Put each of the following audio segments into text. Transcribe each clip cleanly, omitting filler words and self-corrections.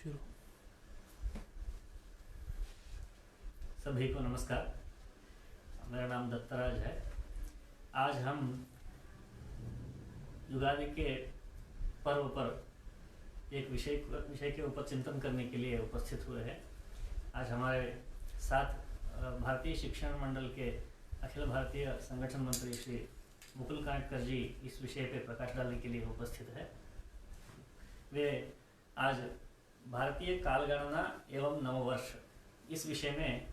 शुरू। सभी को नमस्कार। मेरा नाम दत्तराज है। आज हम युगादि के पर्व पर एक विषय के ऊपर चिंतन करने के लिए उपस्थित हुए हैं। आज हमारे साथ भारतीय शिक्षण मंडल के अखिल भारतीय संगठन मंत्री श्री मुकुल कांटकर जी इस विषय पर प्रकाश डालने के लिए उपस्थित है। वे आज भारतीय कालगणना एवं नववर्ष इस विषय में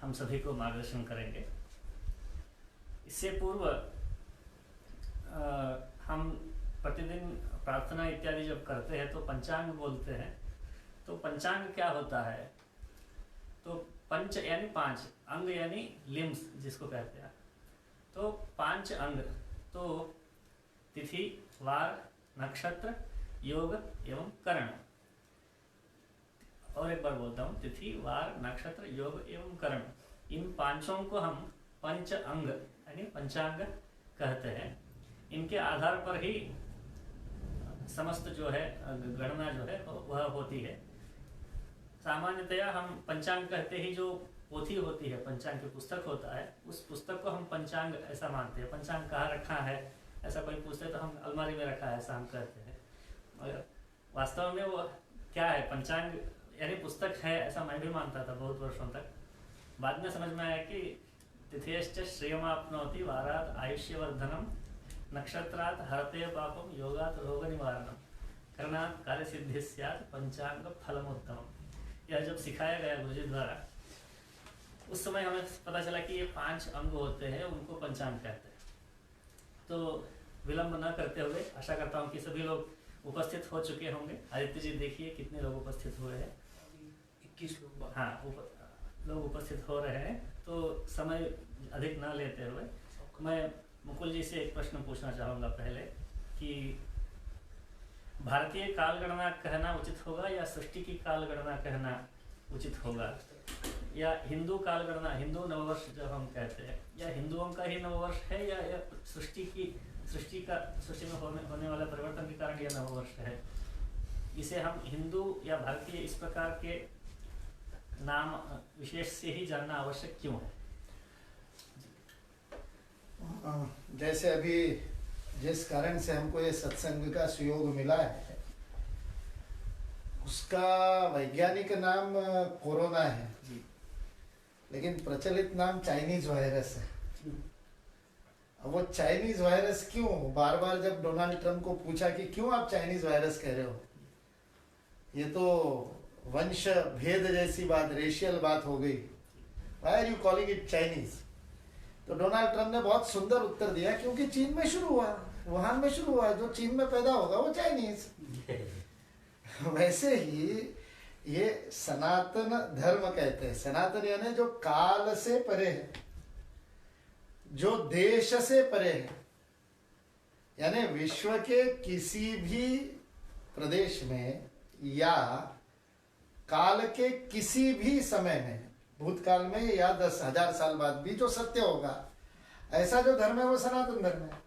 हम सभी को मार्गदर्शन करेंगे। इससे पूर्व हम प्रतिदिन प्रार्थना इत्यादि जब करते हैं तो पंचांग बोलते हैं। तो पंचांग क्या होता है? तो पंच यानी पांच, अंग यानी लिम्स जिसको कहते हैं। तो पांच अंग तो तिथि, वार, नक्षत्र, योग एवं करण। और एक बार बोलता हूँ, तिथि, वार, नक्षत्र, योग एवं करण, इन पांचों को हम पंच अंग यानी पंचांग कहते हैं। इनके आधार पर ही समस्त जो है गणना जो है वह होती है। सामान्यतया हम पंचांग कहते ही जो पोथी होती है, पंचांग की पुस्तक होता है, उस पुस्तक को हम पंचांग ऐसा मानते हैं। पंचांग कहाँ रखा है ऐसा कोई पूछते तो हम अलमारी में रखा है ऐसा हम कहते हैं। और वास्तव में वो क्या है, पंचांग यानी पुस्तक है ऐसा मैं भी मानता था बहुत वर्षों तक। बाद में समझ में आया कि तिथेश्च श्रियमाप्नोति, वारात आयुष्यवर्धनम, नक्षत्रात् हरते पापम, योगात् रोग निवारणम, करणात् कार्य सिद्धि स्यात्, पंचांग फलमोत्तमम। यह जब सिखाया गया गुरुजी द्वारा, उस समय हमें पता चला कि ये पांच अंग होते हैं, उनको पंचांग कहते हैं। तो विलंब न करते हुए आशा करता हूँ कि सभी लोग उपस्थित हो चुके होंगे। आदित्य जी देखिए कितने लोग उपस्थित हुए हैं। 21 लोग। हाँ, लोग उपस्थित हो रहे हैं। तो समय अधिक ना लेते हुए मैं मुकुल जी से एक प्रश्न पूछना चाहूँगा पहले कि भारतीय कालगणना कहना उचित होगा या सृष्टि की कालगणना कहना उचित होगा, या हिंदू कालगणना, हिंदू नववर्ष जब हम कहते हैं, या हिंदुओं का ही नववर्ष है, या सृष्टि में होने वाला परिवर्तन के कारण यह नववर्ष है। इसे हम हिंदू या भारतीय इस प्रकार के नाम विशेष से ही जानना आवश्यक क्यों है? जैसे अभी जिस कारण से हमको ये सत्संग का सुयोग मिला है, उसका वैज्ञानिक नाम कोरोना है जी, लेकिन प्रचलित नाम चाइनीज वायरस है। अब वो चाइनीज वायरस क्यों, बार बार जब डोनाल्ड ट्रंप को पूछा कि क्यों आप चाइनीज वायरस कह रहे हो, ये तो वंश भेद जैसी बात, रेशियल बात हो गई, why are you calling it Chinese? तो डोनाल्ड ट्रंप ने बहुत सुंदर उत्तर दिया, क्योंकि चीन में शुरू हुआ, वुहान में शुरू हुआ, जो चीन में पैदा होगा वो चाइनीज। वैसे ही ये सनातन धर्म कहते हैं। सनातन यानी जो काल से परे है, जो देश से परे है, यानी विश्व के किसी भी प्रदेश में या काल के किसी भी समय में, भूतकाल में या 10,000 साल बाद भी जो सत्य होगा, ऐसा जो धर्म है वो सनातन धर्म है।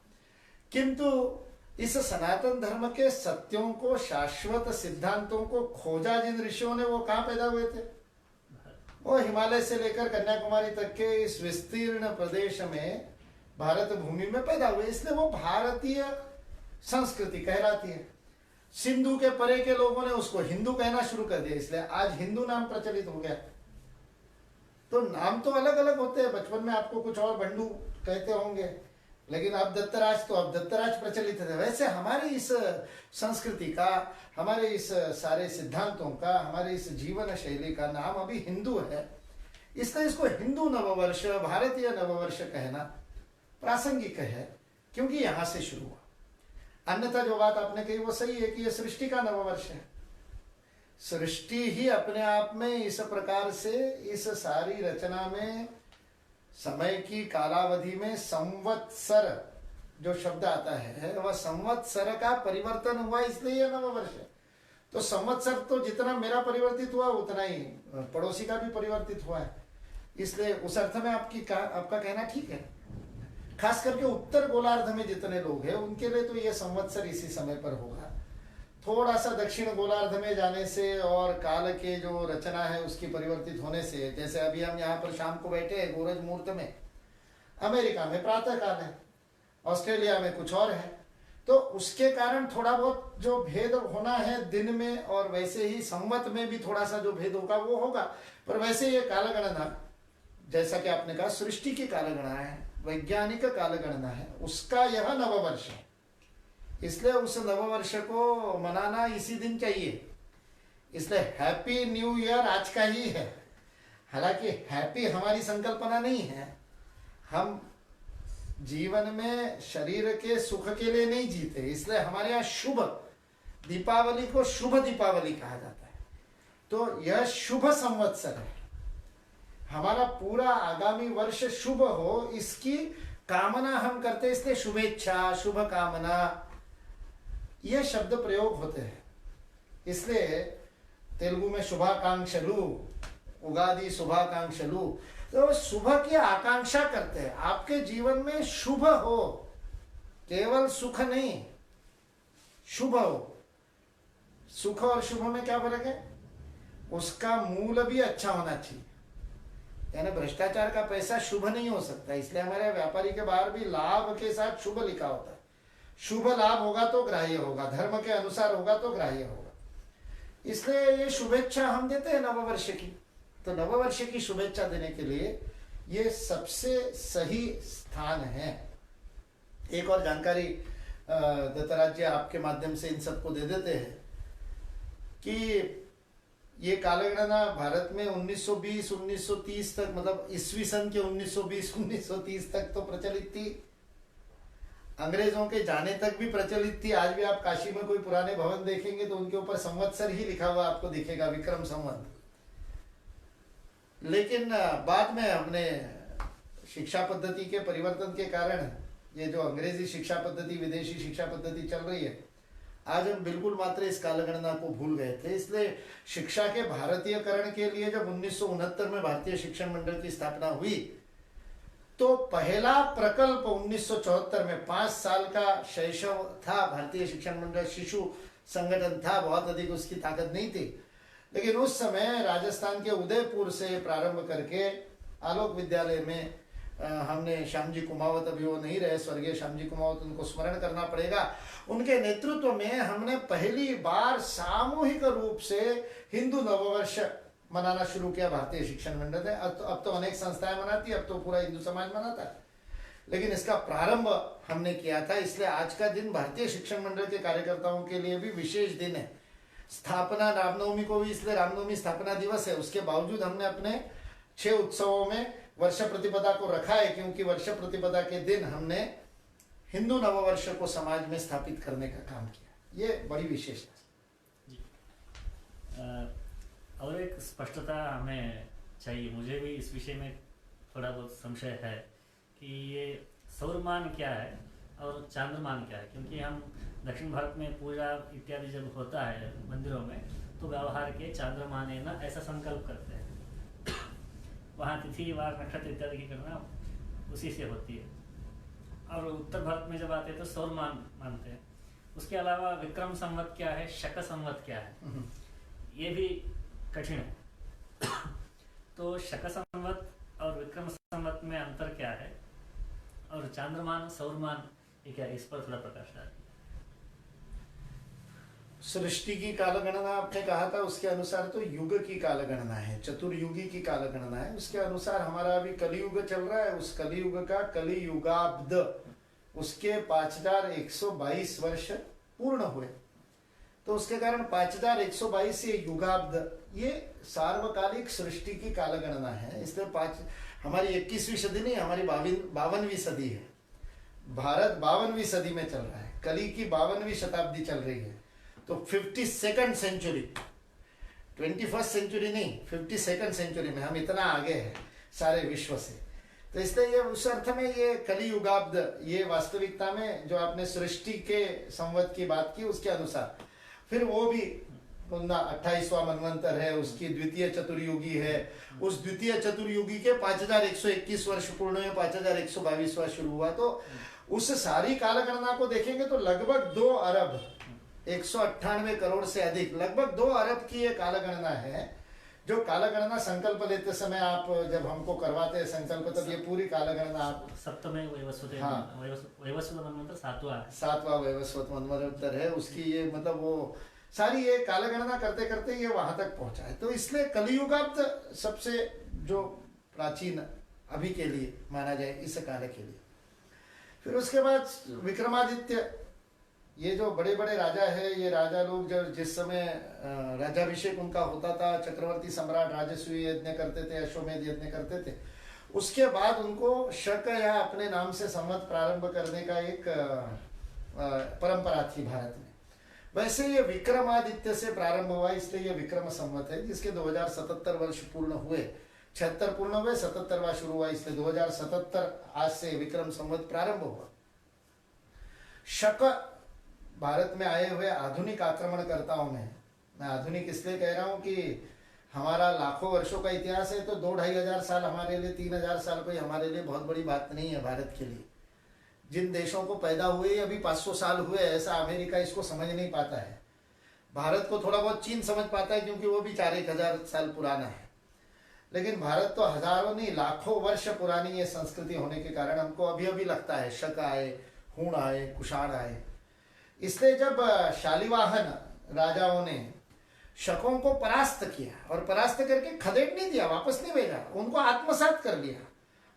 किंतु इस सनातन धर्म के सत्यों को, शाश्वत सिद्धांतों को खोजा जिन ऋषियों ने, वो कहाँ पैदा हुए थे? वो हिमालय से लेकर कन्याकुमारी तक के इस विस्तीर्ण प्रदेश में, भारत भूमि में पैदा हुए, इसलिए वो भारतीय संस्कृति कहलाती है। सिंधु के परे के लोगों ने उसको हिंदू कहना शुरू कर दिया, इसलिए आज हिंदू नाम प्रचलित हो गया। तो नाम तो अलग अलग होते हैं। बचपन में आपको कुछ और बंडू कहते होंगे, लेकिन अब दत्तराज, तो अब दत्तराज प्रचलित है। वैसे हमारी इस संस्कृति का, हमारे इस सारे सिद्धांतों का, हमारे इस जीवन शैली का नाम अभी हिंदू है, इसलिए इसको हिंदू नववर्ष, भारतीय नववर्ष कहना प्रासंगिक है, क्योंकि यहां से शुरू हुआ। अन्यथा जो बात आपने कही वो सही है कि यह सृष्टि का नववर्ष है। सृष्टि ही अपने आप में इस प्रकार से, इस सारी रचना में, समय की कालावधि में संवत्सर जो शब्द आता है, वह संवत्सर का परिवर्तन हुआ, इसलिए यह नववर्ष है। तो संवत्सर तो जितना मेरा परिवर्तित हुआ उतना ही पड़ोसी का भी परिवर्तित हुआ है, इसलिए उस अर्थ में आपका कहना ठीक है। खास करके उत्तर गोलार्ध में जितने लोग हैं उनके लिए तो यह संवत्सर इसी समय पर होगा। थोड़ा सा दक्षिण गोलार्ध में जाने से और काल के जो रचना है उसकी परिवर्तित होने से, जैसे अभी हम यहाँ पर शाम को बैठे हैं गोरज मुहूर्त में, अमेरिका में प्रातः काल है, ऑस्ट्रेलिया में कुछ और है, तो उसके कारण थोड़ा बहुत जो भेद होना है दिन में, और वैसे ही संवत में भी थोड़ा सा जो भेद होगा वो होगा। पर वैसे ये कालगणना जैसा कि आपने कहा सृष्टि की कालगणना है, वैज्ञानिक कालगणना है, उसका यह नववर्ष है, इसलिए उस नववर्ष को मनाना इसी दिन चाहिए। इसलिए हैप्पी न्यू ईयर आज का ही है। हालांकि हैप्पी हमारी संकल्पना नहीं है, हम जीवन में शरीर के सुख के लिए नहीं जीते, इसलिए हमारे यहाँ शुभ दीपावली को शुभ दीपावली कहा जाता है। तो यह शुभ संवत्सर है, हमारा पूरा आगामी वर्ष शुभ हो इसकी कामना हम करते हैं, इसलिए शुभेच्छा, शुभ कामना ये शब्द प्रयोग होते हैं। इसलिए तेलुगु में शुभाकांक्षलु, उगादि शुभाकांक्षलु, तो शुभ की आकांक्षा करते हैं, आपके जीवन में शुभ हो, केवल सुख नहीं, शुभ हो। सुख और शुभ में क्या फर्क है? उसका मूल भी अच्छा होना चाहिए, यानी भ्रष्टाचार का पैसा शुभ नहीं हो सकता, इसलिए हमारे व्यापारी के बाहर भी लाभ के साथ शुभ लिखा होता है। शुभ लाभ होगा तो ग्राह्य होगा, धर्म के अनुसार होगा तो ग्राह्य होगा, इसलिए ये शुभेच्छा हम देते हैं नववर्ष की। तो नववर्ष की शुभेच्छा देने के लिए ये सबसे सही स्थान है। एक और जानकारी दत्तराज जी आपके माध्यम से इन सबको दे देते हैं कि ये कालगणना भारत में 1920 1930 तक, मतलब ईस्वी सन के 1920 1930 तक तो प्रचलित थी, अंग्रेजों के जाने तक भी प्रचलित थी। आज भी आप काशी में कोई पुराने भवन देखेंगे तो उनके ऊपर संवत्सर ही लिखा हुआ आपको दिखेगा, विक्रम संवत। लेकिन बाद में हमने शिक्षा पद्धति के परिवर्तन के कारण ये जो अंग्रेजी शिक्षा पद्धति, विदेशी शिक्षा पद्धति चल रही है, आज हम बिल्कुल मात्र इस कालगणना को भूल गए थे। इसलिए शिक्षा के भारतीयकरण के लिए जब 1969 में भारतीय शिक्षण मंडल की स्थापना हुई तो पहला प्रकल्प 1974 में 5 साल का शैशव था, भारतीय शिक्षण मंडल शिशु संगठन था, बहुत अधिक उसकी ताकत नहीं थी, लेकिन उस समय राजस्थान के उदयपुर से प्रारंभ करके आलोक विद्यालय में हमने श्याम जी कुमावत, अभी वो नहीं रहे, स्वर्गीय श्याम जी कुमावत, उनको स्मरण करना पड़ेगा, उनके नेतृत्व में हमने पहली बार सामूहिक रूप से हिंदू नववर्ष मनाना शुरू किया। भारतीय शिक्षण मंडल है, अब तो अनेक संस्थाएं मनाती है, अब तो पूरा हिंदू समाज मनाता है, लेकिन इसका प्रारंभ हमने किया था। इसलिए आज का दिन भारतीय शिक्षण मंडल के कार्यकर्ताओं के लिए भी विशेष दिन है। स्थापना रामनवमी को भी, इसलिए रामनवमी स्थापना दिवस है, उसके बावजूद हमने अपने 6 उत्सवों में वर्ष प्रतिपदा को रखा है, क्योंकि वर्ष प्रतिपदा के दिन हमने हिंदू नववर्ष को समाज में स्थापित करने का काम किया। ये बड़ी विशेषता है। और एक स्पष्टता हमें चाहिए, मुझे भी इस विषय में थोड़ा बहुत संशय है कि ये सौरमान क्या है और चांद्रमान क्या है, क्योंकि हम दक्षिण भारत में पूजा इत्यादि जब होता है मंदिरों में तो व्यवहार के चांद्रमान है ना, ऐसा संकल्प करते हैं। वहाँ तिथि वार नक्षत्र इत्यादि की गणना उसी से होती है। और उत्तर भारत में जब आते हैं तो सौरमान मानते हैं। उसके अलावा विक्रम संवत क्या है, शक संवत क्या है, ये भी कठिन है। तो शक संवत और विक्रम संवत में अंतर क्या है, और चांद्रमान सौरमान ये क्या, इस पर थोड़ा प्रकाश डालिए। सृष्टि की कालगणना आपने कहा था, उसके अनुसार तो युग की कालगणना है, चतुर्युगी की कालगणना है। उसके अनुसार हमारा अभी कलियुग चल रहा है, उस कलियुग का कलियुगाब्द उसके 5122 वर्ष पूर्ण हुए, तो उसके कारण 5122 ये युगाब्द, ये सार्वकालिक सृष्टि की कालगणना है। इसलिए हमारी 21वीं सदी नहीं, हमारी 52वीं सदी है। भारत 52वीं सदी में चल रहा है, कली की 52वीं शताब्दी चल रही है। तो 52nd सेंचुरी, 21st सेंचुरी नहीं, 52nd सेंचुरी में हम इतना आगे हैं सारे विश्व से। तो इसलिए ये उस अर्थ में ये कलियुगाब्द, ये वास्तविकता में जो आपने सृष्टि के संवत की बात की उसके अनुसार, फिर वो भी 28वां मनवंतर है, उसकी द्वितीय चतुर्युगी है, उस द्वितीय चतुर्युगी के 5121 वर्ष पूर्ण हुए, 5122वां शुरू हुआ। तो उस सारी कालगणना को देखेंगे तो लगभग 2 अरब 198 करोड़ से अधिक, लगभग 2 अरब की ये कालगणना है। जो कालगणना संकल्प लेते समय आप जब हमको करवाते हैं संकल्प, तब ये पूरी कालगणना आप सप्तमे वैवस्वत हाँ। वैवस्वत मनवंतर 7वां वैवस्वत मनवंतर है, उसकी ये मतलब वो सारी ये कालगणना करते करते ये वहां तक पहुंचा है। तो इसलिए कलियुगाब्द सबसे जो प्राचीन अभी के लिए माना जाए इस काल के लिए। फिर उसके बाद विक्रमादित्य, ये जो बड़े बड़े राजा है, ये राजा लोग जब जिस समय राजाभिषेक उनका होता था, चक्रवर्ती सम्राट राजसूय यज्ञ करते थे, अश्वमेध यज्ञ करते थे, उसके बाद उनको शक या अपने नाम से संवत प्रारंभ करने का एक परंपरा थी भारत में। वैसे ये विक्रमादित्य से प्रारंभ हुआ, इसलिए ये विक्रम संवत है, जिसके 2077 वर्ष पूर्ण हुए। 76 पूर्ण हुए, 77वां शुरू हुआ, इसलिए 2077 आज से विक्रम संवत प्रारंभ हुआ। शक भारत में आए हुए आधुनिक आक्रमणकर्ताओं में, मैं आधुनिक इसलिए कह रहा हूँ कि हमारा लाखों वर्षों का इतिहास है, तो 2-2.5 हजार साल हमारे लिए, 3 हजार साल कोई हमारे लिए बहुत बड़ी बात नहीं है भारत के लिए। जिन देशों को पैदा हुए अभी 500 साल हुए, ऐसा अमेरिका इसको समझ नहीं पाता है। भारत को थोड़ा बहुत चीन समझ पाता है, क्योंकि वो भी 4-1 हजार साल पुराना है। लेकिन भारत तो हजारों नहीं लाखों वर्ष पुरानी ये संस्कृति होने के कारण हमको अभी अभी लगता है शक आए, हूण आए, कुषाण आए। इसलिए जब शालिवाहन राजाओं ने शकों को परास्त किया, और परास्त करके खदेड़ नहीं दिया, वापस नहीं भेजा, उनको आत्मसात कर लिया,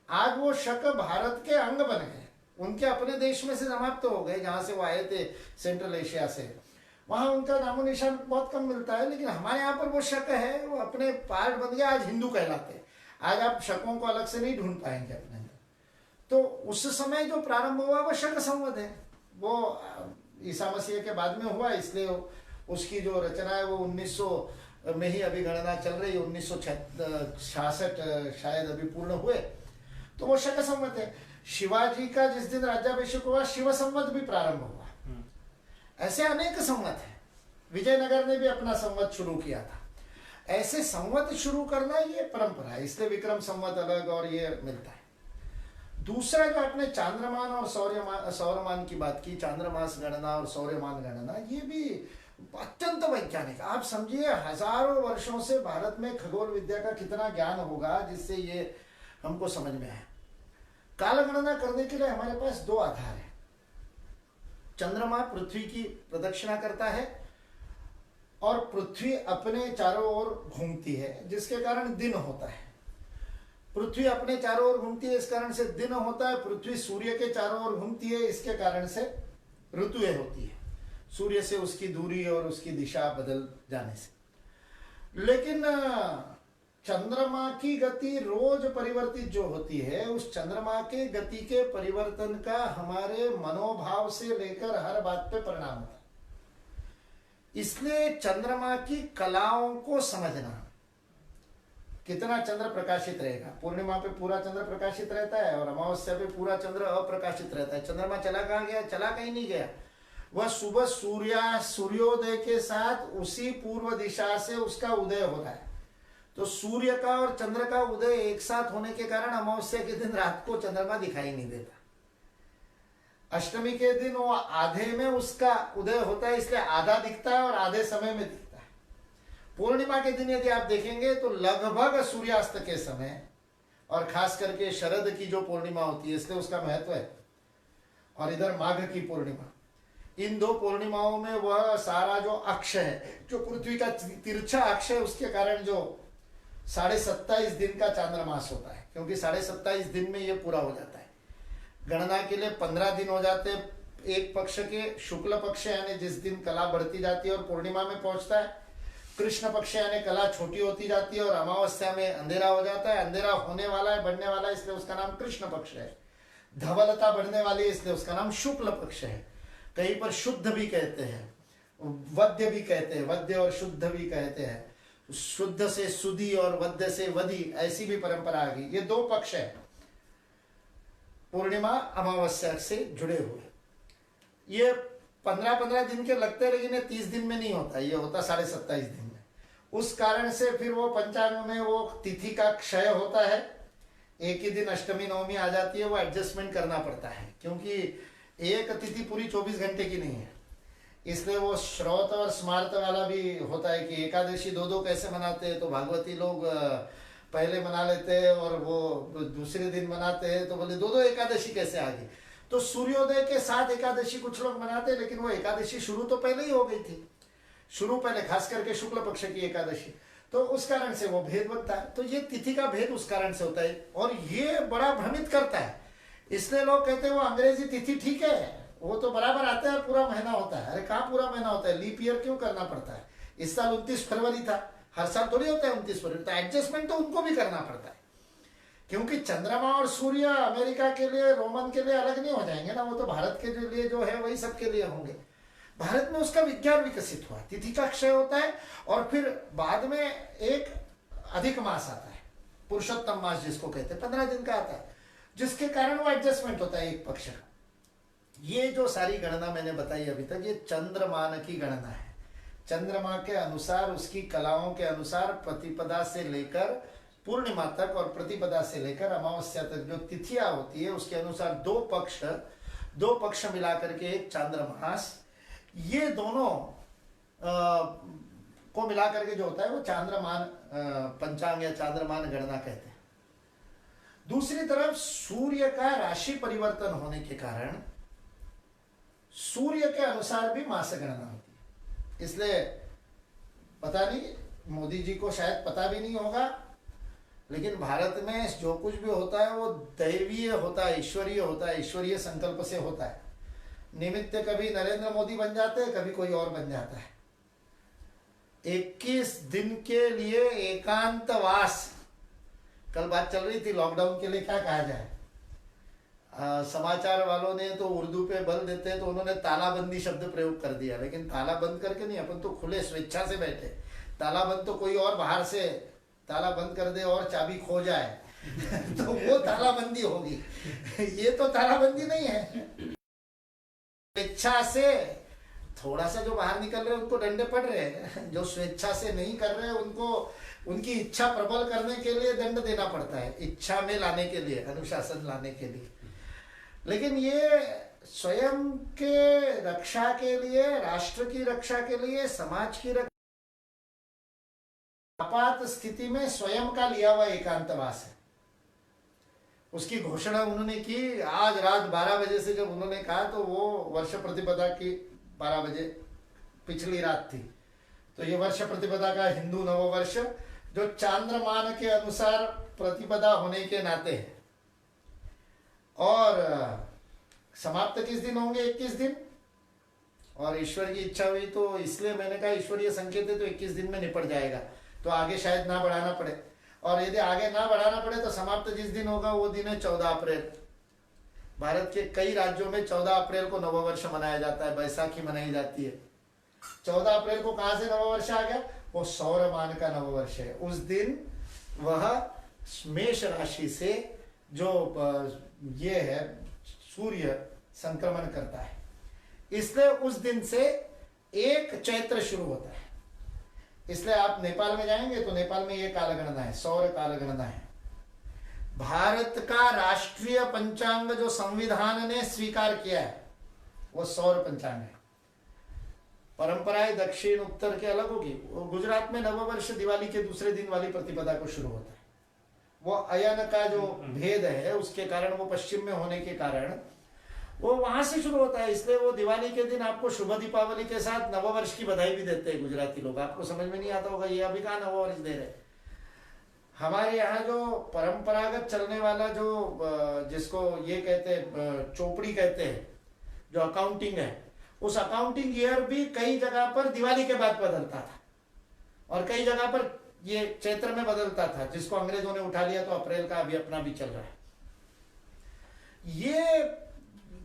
आज वो शक भारत के अंग बन गए, उनके अपने देश में से समाप्त हो गए। जहां से वो आए थे सेंट्रल एशिया से, वहां उनका नामो निशान बहुत कम मिलता है। लेकिन हमारे यहाँ पर वो शक है, वो अपने पार्ट बन गया, आज हिंदू कहलाते हैं। आज आप शकों को अलग से नहीं ढूंढ पाएंगे अपने अंदर। तो उस समय जो प्रारंभ हुआ वो शक संवत है, वो ईसा मसीह के बाद में हुआ, इसलिए उसकी जो रचना है वो 1900 में ही अभी गणना चल रही है, 1966 शायद अभी पूर्ण हुए, तो वो शक संवत है। शिवाजी का जिस दिन राज्याभिषेक हुआ, शिव संवत भी प्रारंभ हुआ। ऐसे अनेक संवत है, विजयनगर ने भी अपना संवत शुरू किया था। ऐसे संवत शुरू करना ये परंपरा है, इसलिए विक्रम संवत अलग और ये मिलता है। दूसरा जो आपने चांद्रमान और सौरमान की बात की, चांद्रमास गणना और सौर्यमान गणना, ये भी अत्यंत वैज्ञानिक। आप समझिए हजारों वर्षों से भारत में खगोल विद्या का कितना ज्ञान होगा, जिससे ये हमको समझ में आए। काल गणना करने के लिए हमारे पास 2 आधार है। चंद्रमा पृथ्वी की प्रदक्षिणा करता है और पृथ्वी अपने चारों ओर घूमती है, जिसके कारण दिन होता है। पृथ्वी अपने चारों ओर घूमती है, इस कारण से दिन होता है। पृथ्वी सूर्य के चारों ओर घूमती है, इसके कारण से ऋतुएं होती है, सूर्य से उसकी दूरी और उसकी दिशा बदल जाने से। लेकिन चंद्रमा की गति रोज परिवर्तित जो होती है, उस चंद्रमा के गति के परिवर्तन का हमारे मनोभाव से लेकर हर बात पे परिणाम होता है। इसलिए चंद्रमा की कलाओं को समझना, कितना चंद्र प्रकाशित रहेगा, पूर्णिमा पे पूरा चंद्र प्रकाशित रहता है और अमावस्या पे पूरा चंद्र अप्रकाशित रहता है। चंद्रमा चला कहाँ गया? चला कहीं नहीं गया, वह सुबह सूर्योदय के साथ उसी पूर्व दिशा से उसका उदय हो रहा है। तो सूर्य का और चंद्र का उदय एक साथ होने के कारण अमावस्या के दिन रात को चंद्रमा दिखाई नहीं देता। अष्टमी के दिन वो आधे में उसका उदय होता है, इसलिए आधा दिखता है और आधे समय में दिखता है। पूर्णिमा के दिन यदि आप देखेंगे तो लगभग सूर्यास्त के समय, और खास करके शरद की जो पूर्णिमा होती है, इसलिए उसका महत्व है। और इधर माघ की पूर्णिमा, इन 2 पूर्णिमाओं में वह सारा जो अक्ष है, जो पृथ्वी का तिरछा अक्ष है, उसके कारण जो 27.5 दिन का चांद्रमास होता है, क्योंकि 27.5 दिन में ये पूरा हो जाता है। गणना के लिए 15 दिन हो जाते हैं एक पक्ष के, शुक्ल पक्ष यानी जिस दिन कला बढ़ती जाती है और पूर्णिमा में पहुंचता है, कृष्ण पक्ष यानी कला छोटी होती जाती है और अमावस्या में अंधेरा हो जाता है। अंधेरा होने वाला है, बढ़ने वाला है, इसलिए उसका नाम कृष्ण पक्ष है। धवलता बढ़ने वाली है, इसलिए उसका नाम शुक्ल पक्ष है। कहीं पर शुद्ध भी कहते हैं, वद्य भी कहते हैं, वद्य और शुद्ध भी कहते हैं। शुद्ध से सुदी और वद्य से वदी, ऐसी भी परंपरा आ गई। ये 2 पक्ष है पूर्णिमा अमावस्या से जुड़े हुए। ये 15-15 दिन के लगते हैं, लेकिन ये 30 दिन में नहीं होता, ये होता 27.5 दिन में। उस कारण से फिर वो पंचांग में वो तिथि का क्षय होता है, एक ही दिन अष्टमी नवमी आ जाती है, वो एडजस्टमेंट करना पड़ता है, क्योंकि एक तिथि पूरी 24 घंटे की नहीं है। इसलिए वो श्रौत और स्मार्त वाला भी होता है कि एकादशी दो दो कैसे मनाते हैं, तो भागवती लोग पहले मना लेते हैं और वो दूसरे दिन मनाते हैं, तो बोले दो दो एकादशी कैसे आ गई। तो सूर्योदय के साथ एकादशी कुछ लोग मनाते हैं, लेकिन वो एकादशी शुरू तो पहले ही हो गई थी, शुरू पहले, खास करके शुक्ल पक्ष की एकादशी, तो उस कारण से वो भेद बनता है। तो ये तिथि का भेद उस कारण से होता है, और ये बड़ा भ्रमित करता है। इसलिए लोग कहते हैं वो अंग्रेजी तिथि ठीक है, वो तो बराबर आता है, पूरा महीना होता है। अरे कहाँ पूरा महीना होता है, लीप ईयर क्यों करना पड़ता है। इस साल 29 फरवरी था, हर साल थोड़ी होता है 29 फरवरी, तो एडजस्टमेंट तो उनको भी करना पड़ता है, क्योंकि चंद्रमा और सूर्य अमेरिका के लिए, रोमन के लिए अलग नहीं हो जाएंगे ना, वो तो भारत के लिए जो है वही सबके लिए होंगे। भारत में उसका विज्ञान विकसित हुआ, तिथि का क्षय होता है, और फिर बाद में एक अधिक मास आता है, पुरुषोत्तम मास जिसको कहते हैं, 15 दिन का आता है, जिसके कारण वो एडजस्टमेंट होता है एक पक्ष का। ये जो सारी गणना मैंने बताई अभी तक, ये चंद्रमान की गणना है। चंद्रमा के अनुसार, उसकी कलाओं के अनुसार, प्रतिपदा से लेकर पूर्णिमा तक और प्रतिपदा से लेकर अमावस्या तक जो तिथियां होती है, उसके अनुसार दो पक्ष मिलाकर के एक चांद्रमास, ये दोनों को मिलाकर के जो होता है वो चांद्रमान पंचांग या चांद्रमान गणना कहते हैं। दूसरी तरफ सूर्य का राशि परिवर्तन होने के कारण सूर्य के अनुसार भी मास गणना होती है। इसलिए पता नहीं, मोदी जी को शायद पता भी नहीं होगा, लेकिन भारत में जो कुछ भी होता है वो दैवीय होता है, ईश्वरीय होता है, ईश्वरीय संकल्प से होता है। निमित्त कभी नरेंद्र मोदी बन जाते हैं, कभी कोई और बन जाता है। 21 दिन के लिए एकांतवास, कल बात चल रही थी लॉकडाउन के लिए क्या कहा जाए। समाचार वालों ने तो उर्दू पे बल देते हैं, तो उन्होंने तालाबंदी शब्द प्रयोग कर दिया, लेकिन ताला बंद करके नहीं, अपन तो खुले स्वेच्छा से बैठे। ताला बंद तो कोई और बाहर से ताला बंद कर दे और चाबी खो जाए तो वो तालाबंदी होगी, ये तो तालाबंदी नहीं है। स्वेच्छा से थोड़ा सा जो बाहर निकल रहे हैं उनको डंडे पड़ रहे हैं, जो स्वेच्छा से नहीं कर रहे उनको उनकी इच्छा प्रबल करने के लिए दंड देना पड़ता है, इच्छा में लाने के लिए, अनुशासन लाने के लिए। लेकिन ये स्वयं के रक्षा के लिए, राष्ट्र की रक्षा के लिए, समाज की रक्षा, आपात स्थिति में स्वयं का लिया हुआ एकांतवास है। उसकी घोषणा उन्होंने की आज रात 12 बजे से, जब उन्होंने कहा तो वो वर्ष प्रतिपदा की 12 बजे पिछली रात थी। तो ये वर्ष प्रतिपदा का हिंदू नववर्ष जो चांद्रमान के अनुसार प्रतिपदा होने के नाते है, और समाप्त किस दिन होंगे, 21 दिन। और ईश्वर की इच्छा हुई तो, इसलिए मैंने कहा ईश्वरीय संकेत है तो 21 दिन में निपट जाएगा, तो आगे शायद ना बढ़ाना पड़े। और यदि आगे ना बढ़ाना पड़े तो समाप्त जिस दिन होगा वो दिन है 14 अप्रैल। भारत के कई राज्यों में 14 अप्रैल को नववर्ष मनाया जाता है, बैसाखी मनाई जाती है। 14 अप्रैल को कहां से नववर्ष आ गया, वो सौरमान का नववर्ष है। उस दिन वह मेष राशि से जो ये है सूर्य संक्रमण करता है, इसलिए उस दिन से 1 चैत्र शुरू होता है। इसलिए आप नेपाल में जाएंगे तो नेपाल में ये कालगणना है, सौर कालगणना है। भारत का राष्ट्रीय पंचांग जो संविधान ने स्वीकार किया है वो सौर पंचांग है। परंपराएं दक्षिण उत्तर के अलग होगी। वो गुजरात में नववर्ष दिवाली के दूसरे दिन वाली प्रतिपदा को शुरू होता है। वो अयन का जो भेद है उसके कारण, वो पश्चिम में होने के कारण वो वहां से शुरू होता है। इसलिए वो दिवाली के दिन आपको शुभ दीपावली के साथ नववर्ष की बधाई भी देते हैं गुजराती लोग। आपको समझ में नहीं आता होगा ये अभी कहाँ नववर्ष दे रहे। हमारे यहाँ जो परंपरागत चलने वाला जो जिसको ये कहते हैं चौपड़ी कहते हैं, जो अकाउंटिंग है, उस अकाउंटिंग ईयर भी कई जगह पर दिवाली के बाद बदलता था और कई जगह पर ये चैत्र में बदलता था, जिसको अंग्रेजों ने उठा लिया तो अप्रैल का अभी अपना भी चल रहा है। ये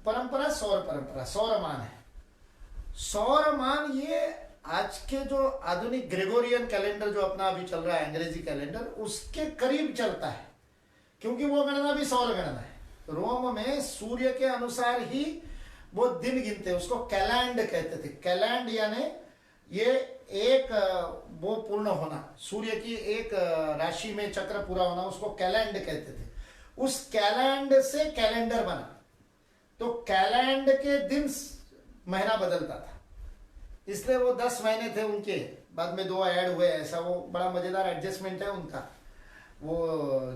परंपरा सौर परंपरा, सौरमान है। सौरमान ये आज के जो आधुनिक ग्रेगोरियन कैलेंडर जो अपना अभी चल रहा है, अंग्रेजी कैलेंडर, उसके करीब चलता है, क्योंकि वो गणना भी सौर गणना है। रोम में सूर्य के अनुसार ही वो दिन गिनते, उसको कैलेंड कहते थे। कैलेंड यानी ये एक वो पूर्ण होना, सूर्य की एक राशि में चक्र पूरा होना, उसको कैलेंड कहते थे। उस कैलेंड से कैलेंडर बना, तो कैलेंड के दिन महीना बदलता था। इसलिए वो 10 महीने थे उनके, बाद में 2 ऐड हुए, ऐसा वो बड़ा मजेदार एडजस्टमेंट है उनका। वो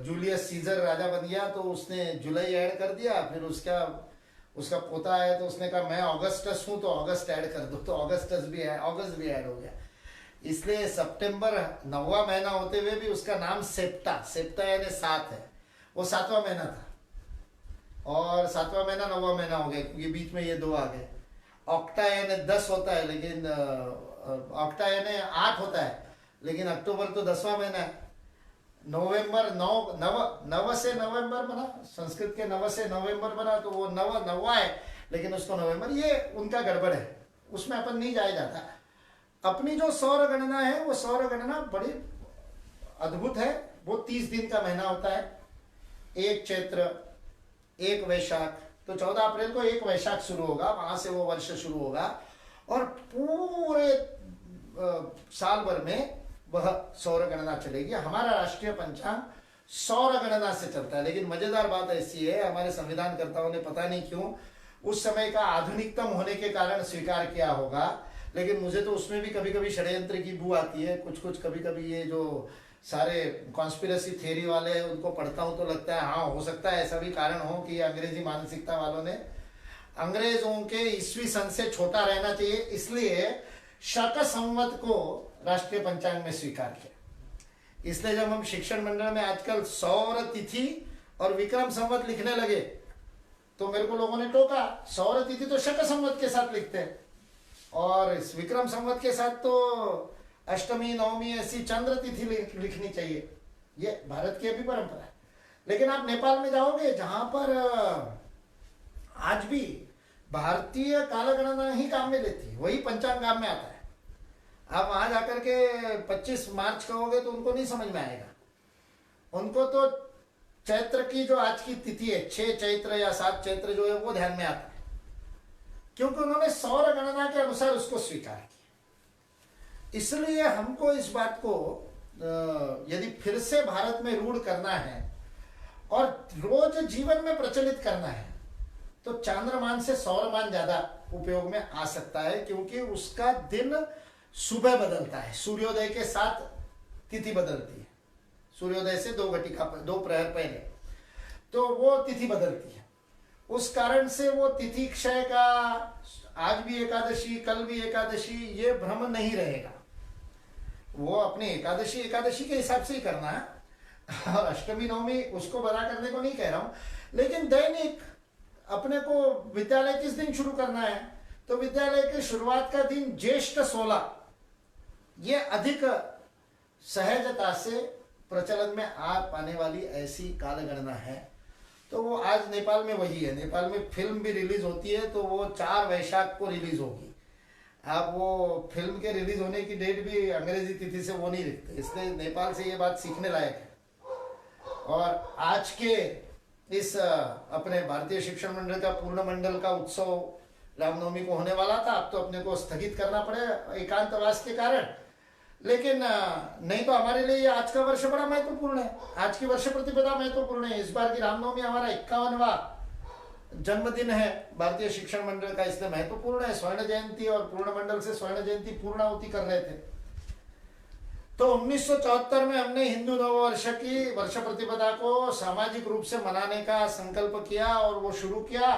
जूलियस सीजर राजा बन गया तो उसने जुलाई ऐड कर दिया, फिर उसका पोता आया तो उसने कहा मैं ऑगस्टस हूँ तो अगस्त ऐड कर दो, तो अगस्त भी ऐड हो गया। इसलिए सितंबर 9वां महीना होते हुए भी उसका नाम सेप्टा यानी 7 है, वो 7वां महीना था, और 7वां महीना 9वां महीना हो गया क्योंकि बीच में ये 2 आ गए। ऑक्टा यानी 10 होता है, लेकिन ऑक्टा यानी 8 होता है, लेकिन अक्टूबर तो 10वां महीना है। नवंबर नव से नवंबर बना, संस्कृत के नव से नवंबर बना, तो वो नवा है, लेकिन उसको नवंबर, ये उनका गड़बड़ है, उसमें अपन नहीं जाया जाता। अपनी जो सौर गणना है वो सौर गणना बड़ी अद्भुत है। वो 30 दिन का महीना होता है, 1 चैत्र 1 वैशाख, तो 14 अप्रैल को 1 वैशाख शुरू होगा, वहां से वो वर्ष शुरू होगा, और पूरे साल भर में वह सौर गणना चलेगी। हमारा राष्ट्रीय पंचांग सौर गणना से चलता है, लेकिन मजेदार बात ऐसी है, हमारे संविधानकर्ताओं ने पता नहीं क्यों उस समय का आधुनिकतम होने के कारण स्वीकार किया होगा, लेकिन मुझे तो उसमें भी कभी कभी षड्यंत्र की बू आती है। कुछ कभी कभी ये जो सारे कॉन्स्पिरेसी थ्योरी वाले हैं उनको पढ़ता हूँ तो लगता है हाँ हो सकता है ऐसा भी कारण हो कि अंग्रेजी मानसिकता वालों ने अंग्रेजों के ईस्वी सन से छोटा रहना चाहिए, इसलिए शक संवत को राष्ट्रीय पंचांग में स्वीकार किया। इसलिए जब हम शिक्षण मंडल में आजकल सौर तिथि और विक्रम संवत लिखने लगे तो मेरे को लोगों ने टोका, सौर तिथि तो शक संवत के साथ लिखते हैं और इस विक्रम संवत के साथ तो अष्टमी नवमी ऐसी चंद्र तिथि लिखनी चाहिए। ये भारत की अभी परंपरा है। लेकिन आप नेपाल में जाओगे जहां पर आज भी भारतीय कालगणना ही काम में लेती है, वही पंचांग काम में आता है। आप वहां जाकर के 25 मार्च कहोगे तो उनको नहीं समझ में आएगा। उनको तो चैत्र की जो आज की तिथि है 6 चैत्र या 7 चैत्र जो है वो ध्यान में आता है, क्योंकि उन्होंने सौर गणना के अनुसार उसको स्वीकार किया। इसलिए हमको इस बात को यदि फिर से भारत में रूढ़ करना है और रोज जीवन में प्रचलित करना है तो चांद्रमान से सौरमान ज्यादा उपयोग में आ सकता है, क्योंकि उसका दिन सुबह बदलता है, सूर्योदय के साथ तिथि बदलती है, सूर्योदय से 2 प्रहर पहले तो वो तिथि बदलती है। उस कारण से वो तिथि क्षय का आज भी एकादशी कल भी एकादशी ये भ्रम नहीं रहेगा। वो अपनी एकादशी के हिसाब से ही करना है और अष्टमी नवमी उसको बना करने को नहीं कह रहा हूं, लेकिन दैनिक अपने को विद्यालय किस दिन शुरू करना है तो विद्यालय की शुरुआत का दिन ज्येष्ठ 16 ये अधिक सहजता से प्रचलन में आ पाने वाली ऐसी कालगणना है। तो वो आज नेपाल में वही है। नेपाल में फिल्म भी रिलीज होती है तो वो 4 वैशाख को रिलीज होगी। आप वो फिल्म के रिलीज होने की डेट भी अंग्रेजी तिथि से वो नहीं लिखते, इसलिए नेपाल से ये बात सीखने लायक है। और आज के इस अपने भारतीय शिक्षण मंडल का पूर्ण मंडल का उत्सव रामनवमी को होने वाला था, अब तो अपने को स्थगित करना पड़े एकांतवास के कारण, लेकिन नहीं तो हमारे लिए आज का वर्ष बड़ा महत्वपूर्ण है, आज की वर्ष प्रतिपदा महत्वपूर्ण है। इस बार की रामनवमी हमारा 51वां जन्मदिन है भारतीय शिक्षण मंडल का, इसलिए महत्वपूर्ण है। स्वर्ण जयंती और पूर्ण मंडल से स्वर्ण जयंती पूर्णाहुति कर रहे थे। तो 1974 में हमने हिंदू नववर्ष की वर्ष प्रतिपदा को सामाजिक रूप से मनाने का संकल्प किया और वो शुरू किया।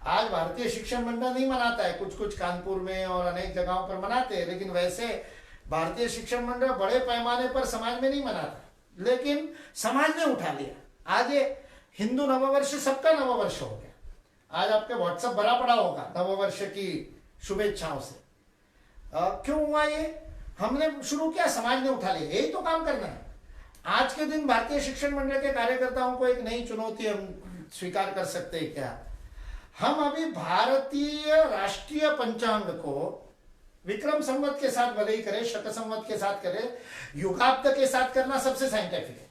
आज भारतीय शिक्षण मंडल नहीं मनाता है, कुछ कानपुर में और अनेक जगहों पर मनाते हैं, लेकिन वैसे भारतीय शिक्षण मंडल बड़े पैमाने पर समाज में नहीं मनाता, लेकिन समाज ने उठा लिया। आज ये हिंदू नववर्ष सबका नववर्ष हो गया। आज आपके व्हाट्सएप भरा पड़ा होगा नववर्ष की शुभेच्छाओं से। क्यों हुआ ये? हमने शुरू किया, समाज ने उठा लिया। यही तो काम करना है। आज के दिन भारतीय शिक्षण मंडल के कार्यकर्ताओं को एक नई चुनौती हम स्वीकार कर सकते हैं। क्या हम अभी भारतीय राष्ट्रीय पंचांग को विक्रम संवत के साथ भले ही करें, शक संवत के साथ करें, युगाब्द के साथ करना सबसे साइंटिफिक है,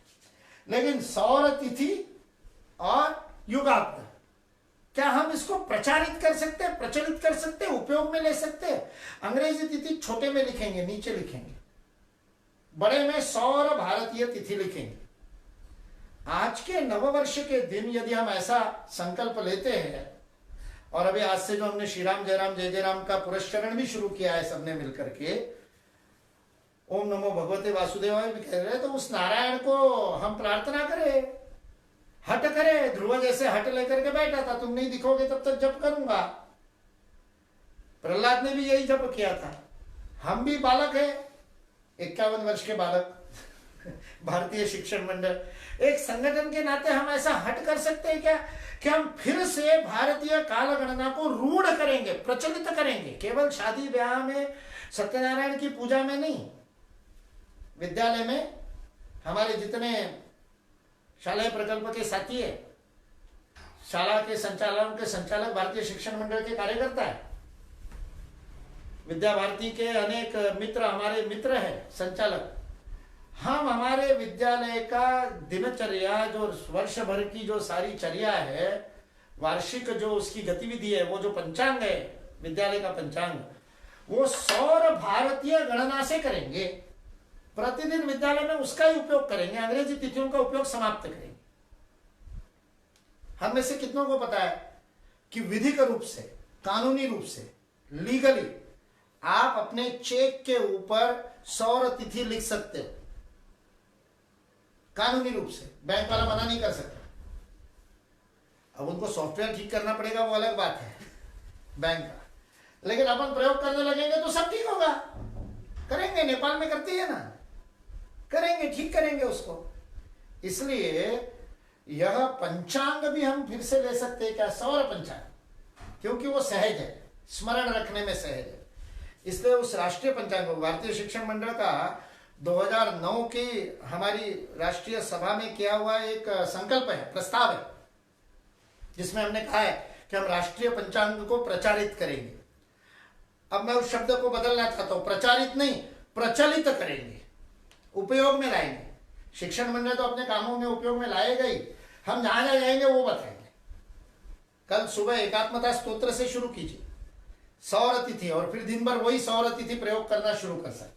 लेकिन सौर तिथि और युगाब्द क्या हम इसको प्रचारित कर सकते हैं, प्रचलित कर सकते हैं, उपयोग में ले सकते हैं? अंग्रेजी तिथि छोटे में लिखेंगे, नीचे लिखेंगे, बड़े में सौर भारतीय तिथि लिखेंगे। आज के नववर्ष के दिन यदि हम ऐसा संकल्प लेते हैं और अभी आज से जो हमने श्री राम जय जय राम का पुरस्चरण भी शुरू किया है सबने मिलकर के, ओम नमो भगवते वासुदेवाय भी कह रहे हैं, तो उस नारायण को हम प्रार्थना करें, हट करे। ध्रुव जैसे हट लेकर के बैठा था, तुम नहीं दिखोगे तब तक जप करूंगा। प्रहलाद ने भी यही जप किया था। हम भी बालक है, 51 वर्ष के बालक भारतीय शिक्षण मंडल, एक संगठन के नाते हम ऐसा हट कर सकते हैं क्या कि हम फिर से भारतीय काल गणना को रूढ़ करेंगे, प्रचलित करेंगे, केवल शादी ब्याह में, सत्यनारायण की पूजा में नहीं। विद्यालय में हमारे जितने शालेय प्रकल्प के साथी है, शाला के संचालकों के संचालक भारतीय शिक्षण मंडल के कार्यकर्ता है, विद्या भारती के अनेक मित्र हमारे मित्र हैं संचालक। हम हमारे विद्यालय का दिनचर्या, जो वर्ष भर की जो सारी चर्या है, वार्षिक जो उसकी गतिविधि है, वो जो पंचांग है विद्यालय का पंचांग, वो सौर भारतीय गणना से करेंगे। प्रतिदिन विद्यालय में उसका ही उपयोग करेंगे, अंग्रेजी तिथियों का उपयोग समाप्त करेंगे। हम में से कितनों को पता है कि विधिक रूप से, कानूनी रूप से, लीगली आप अपने चेक के ऊपर सौर तिथि लिख सकते हो, कानूनी रूप से, बैंक वाला मना नहीं कर सकता। अब उनको सॉफ्टवेयर ठीक करना पड़ेगा, वो अलग बात है बैंक का, लेकिन अपन प्रयोग करने लगेंगे तो सब ठीक होगा। करेंगे, नेपाल में करते हैं ना, करेंगे, ठीक करेंगे उसको। इसलिए यह पंचांग भी हम फिर से ले सकते हैं क्या, सौर पंचांग, क्योंकि वो सहज है, स्मरण रखने में सहज है। इसलिए उस राष्ट्रीय पंचांग को भारतीय शिक्षण मंडल का 2009 की हमारी राष्ट्रीय सभा में किया हुआ एक संकल्प है, प्रस्ताव है, जिसमें हमने कहा है कि हम राष्ट्रीय पंचांग को प्रचारित करेंगे। अब मैं उस शब्द को बदलना चाहता हूं, प्रचारित नहीं, प्रचलित करेंगे, उपयोग में लाएंगे। शिक्षण मंडल तो अपने कामों में उपयोग में लाएगा ही, हम जहां जहां जाएंगे वो बताएंगे। कल सुबह एकात्मता स्तोत्र से शुरू कीजिए, सौर तिथि, और फिर दिन भर वही सौर तिथि प्रयोग करना शुरू कर सकते।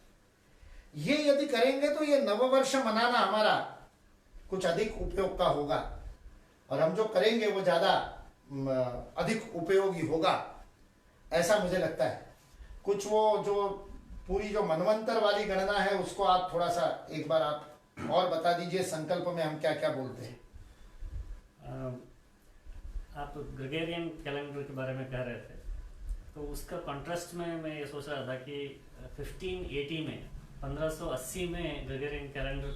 ये यदि करेंगे तो ये नववर्ष मनाना हमारा कुछ अधिक उपयोग का होगा, और हम जो करेंगे वो ज्यादा अधिक उपयोगी होगा, ऐसा मुझे लगता है। कुछ वो जो पूरी जो मनवंतर वाली गणना है उसको आप थोड़ा सा एक बार आप और बता दीजिए, संकल्प में हम क्या क्या बोलते हैं। आप ग्रेगोरियन कैलेंडर के बारे में कह रहे थे, तो उसका कॉन्ट्रास्ट में मैं ये सोच रहा था कि 1580 में 1580 में ग्रेगोरियन कैलेंडर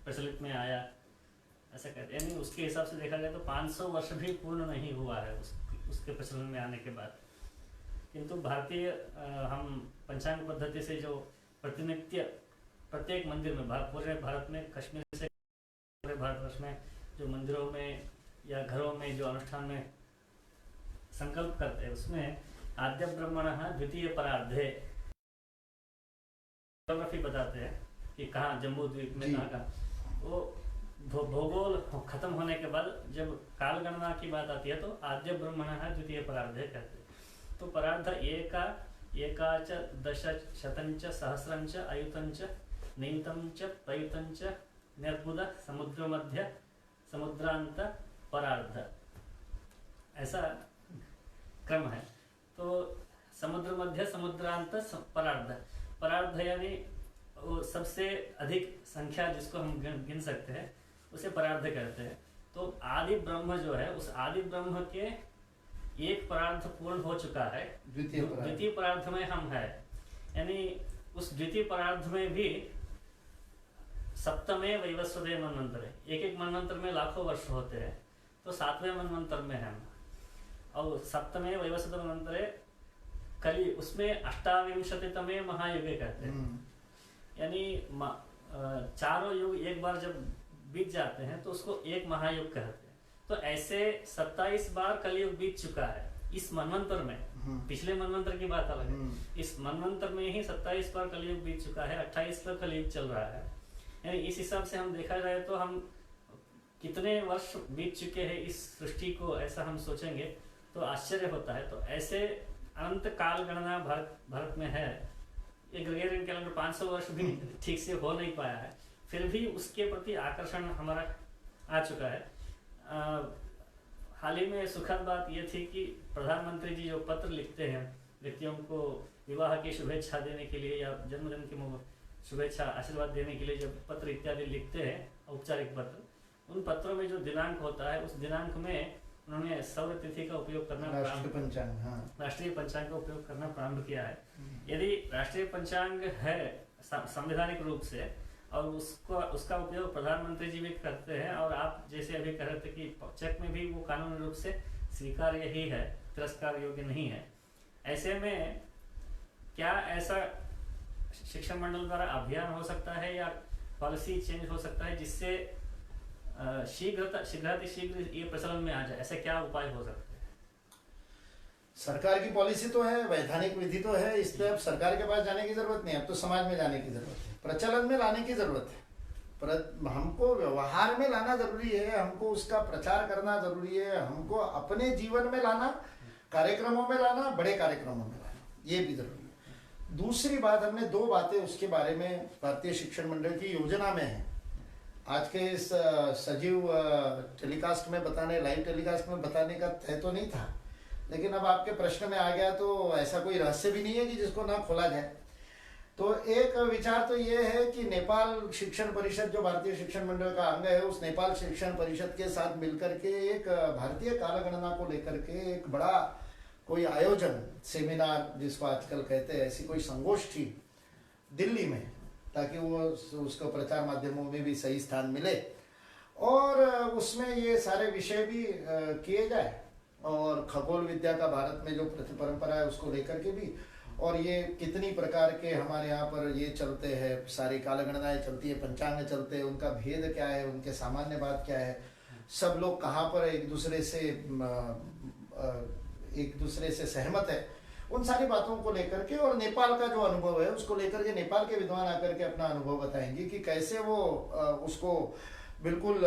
प्रचलित में आया, ऐसा कहते हैं। यानी उसके हिसाब से देखा जाए तो 500 वर्ष भी पूर्ण नहीं हुआ है उसके प्रचलन में आने के बाद। किंतु भारतीय हम पंचांग पद्धति से जो प्रतिनित्य प्रत्येक मंदिर में, पूरे भारत में, कश्मीर से पूरे भारतवर्ष में जो मंदिरों में या घरों में जो अनुष्ठान में संकल्प करते हैं, उसमें आद्य ब्रह्मणः द्वितीय परार्धे ज्योग्राफी बताते हैं कि कहाँ जम्मू द्वीप में कहाँ वो भूगोल खत्म होने के बाद जब काल गणना की बात आती है तो आद्य ब्रह्मणः द्वितीय परार्धे कहते हैं। तो परार्ध एकाच दश शतंच सहस्रंच अयुतंच नियुतंच प्रयुतंच निर्बुध समुद्र मध्य समुद्रांत परार्ध, ऐसा क्रम है। तो समुद्र मध्य समुद्रांत परार्ध यानी वो सबसे अधिक संख्या जिसको हम गिन सकते हैं उसे परार्ध कहते हैं। तो आदि ब्रह्म जो है, उस आदि ब्रह्म के एक परार्ध पूर्ण हो चुका है, द्वितीय परार्ध में हम है। यानी उस द्वितीय परार्ध में भी सप्तमे वैवस्वते मनवंतर, एक मनवंतर में लाखों वर्ष होते हैं, तो 7वें मनवंतर में हम, और सप्तमे वैवस्वत मनवंतरे कली, उसमें 28वें महायुगे कहते हैं। यानी चारों युग एक बार जब बीत जाते हैं तो उसको एक महायुग कहते हैं। तो ऐसे 27 बार कलयुग बीत चुका है इस मनवंतर में। पिछले मनवंतर की बात अलग है, इस मनवंतर में ही 27 बार कलयुग बीत चुका है, 28 बार कलयुग चल रहा है। यानी इस हिसाब से हम देखा जाए तो हम कितने वर्ष बीत चुके हैं इस सृष्टि को, ऐसा हम सोचेंगे तो आश्चर्य होता है। तो ऐसे अनंत काल गणना भारत में है। ये ग्रेगोरियन कैलेंडर 500 वर्ष भी ठीक से हो नहीं पाया है, फिर भी उसके प्रति आकर्षण हमारा आ चुका है। हाल ही में सुखद बात यह थी कि प्रधानमंत्री जी जो पत्र लिखते हैं व्यक्तियों को विवाह की शुभेच्छा देने के लिए या जन्मदिन की शुभेच्छा आशीर्वाद देने के लिए जब पत्र इत्यादि लिखते हैं औपचारिक पत्र, उन पत्रों में जो दिनांक होता है उस दिनांक में उन्होंने सौर तिथि का उपयोग करना राष्ट्रीय पंचांग का उपयोग करना प्रारंभ किया है। यदि राष्ट्रीय पंचांग है संवैधानिक रूप से और उसका उपयोग प्रधानमंत्री जी भी करते हैं और आप जैसे अभी कह रहे थे कि चेक में भी वो कानूनी रूप से स्वीकार्य ही है, तिरस्कार योग्य नहीं है, ऐसे में क्या ऐसा शिक्षा मंडल द्वारा अभियान हो सकता है या पॉलिसी चेंज हो सकता है जिससे शीघ्र ये प्रचलन में आ जाए? ऐसे क्या उपाय हो सकते हैं? सरकार की पॉलिसी तो है, वैधानिक विधि तो है, इसलिए अब सरकार के पास जाने की जरूरत नहीं, अब तो समाज में जाने की जरूरत है, प्रचलन में लाने की जरूरत है। हमको व्यवहार में लाना जरूरी है, हमको उसका प्रचार करना जरूरी है, हमको अपने जीवन में लाना, कार्यक्रमों में लाना, बड़े कार्यक्रमों में लाना, ये भी जरूरी है। दूसरी बात, हमने 2 बातें उसके बारे में भारतीय शिक्षण मंडल की योजना में है। आज के इस सजीव टेलीकास्ट में बताने, लाइव टेलीकास्ट में बताने का तय तो नहीं था, लेकिन अब आपके प्रश्न में आ गया तो ऐसा कोई रहस्य भी नहीं है कि जिसको ना खोला जाए। तो एक विचार तो ये है कि नेपाल शिक्षण परिषद जो भारतीय शिक्षण मंडल का अंग है, उस नेपाल शिक्षण परिषद के साथ मिलकर के एक भारतीय कालगणना को लेकर के एक बड़ा कोई आयोजन, सेमिनार जिसको आजकल कहते हैं, ऐसी कोई संगोष्ठी दिल्ली में, ताकि वो उसको प्रचार माध्यमों में भी सही स्थान मिले और उसमें ये सारे विषय भी किए जाए और खगोल विद्या का भारत में जो परंपरा है उसको लेकर के भी, और ये कितनी प्रकार के हमारे यहाँ पर ये चलते हैं, सारी कालगणनाएं चलती है, पंचांग चलते हैं, उनका भेद क्या है, उनके सामान्य बात क्या है, सब लोग कहाँ पर एक दूसरे से सहमत है, उन सारी बातों को लेकर के, और नेपाल का जो अनुभव है उसको लेकर के नेपाल के विद्वान आकर के अपना अनुभव बताएंगे कि कैसे वो उसको बिल्कुल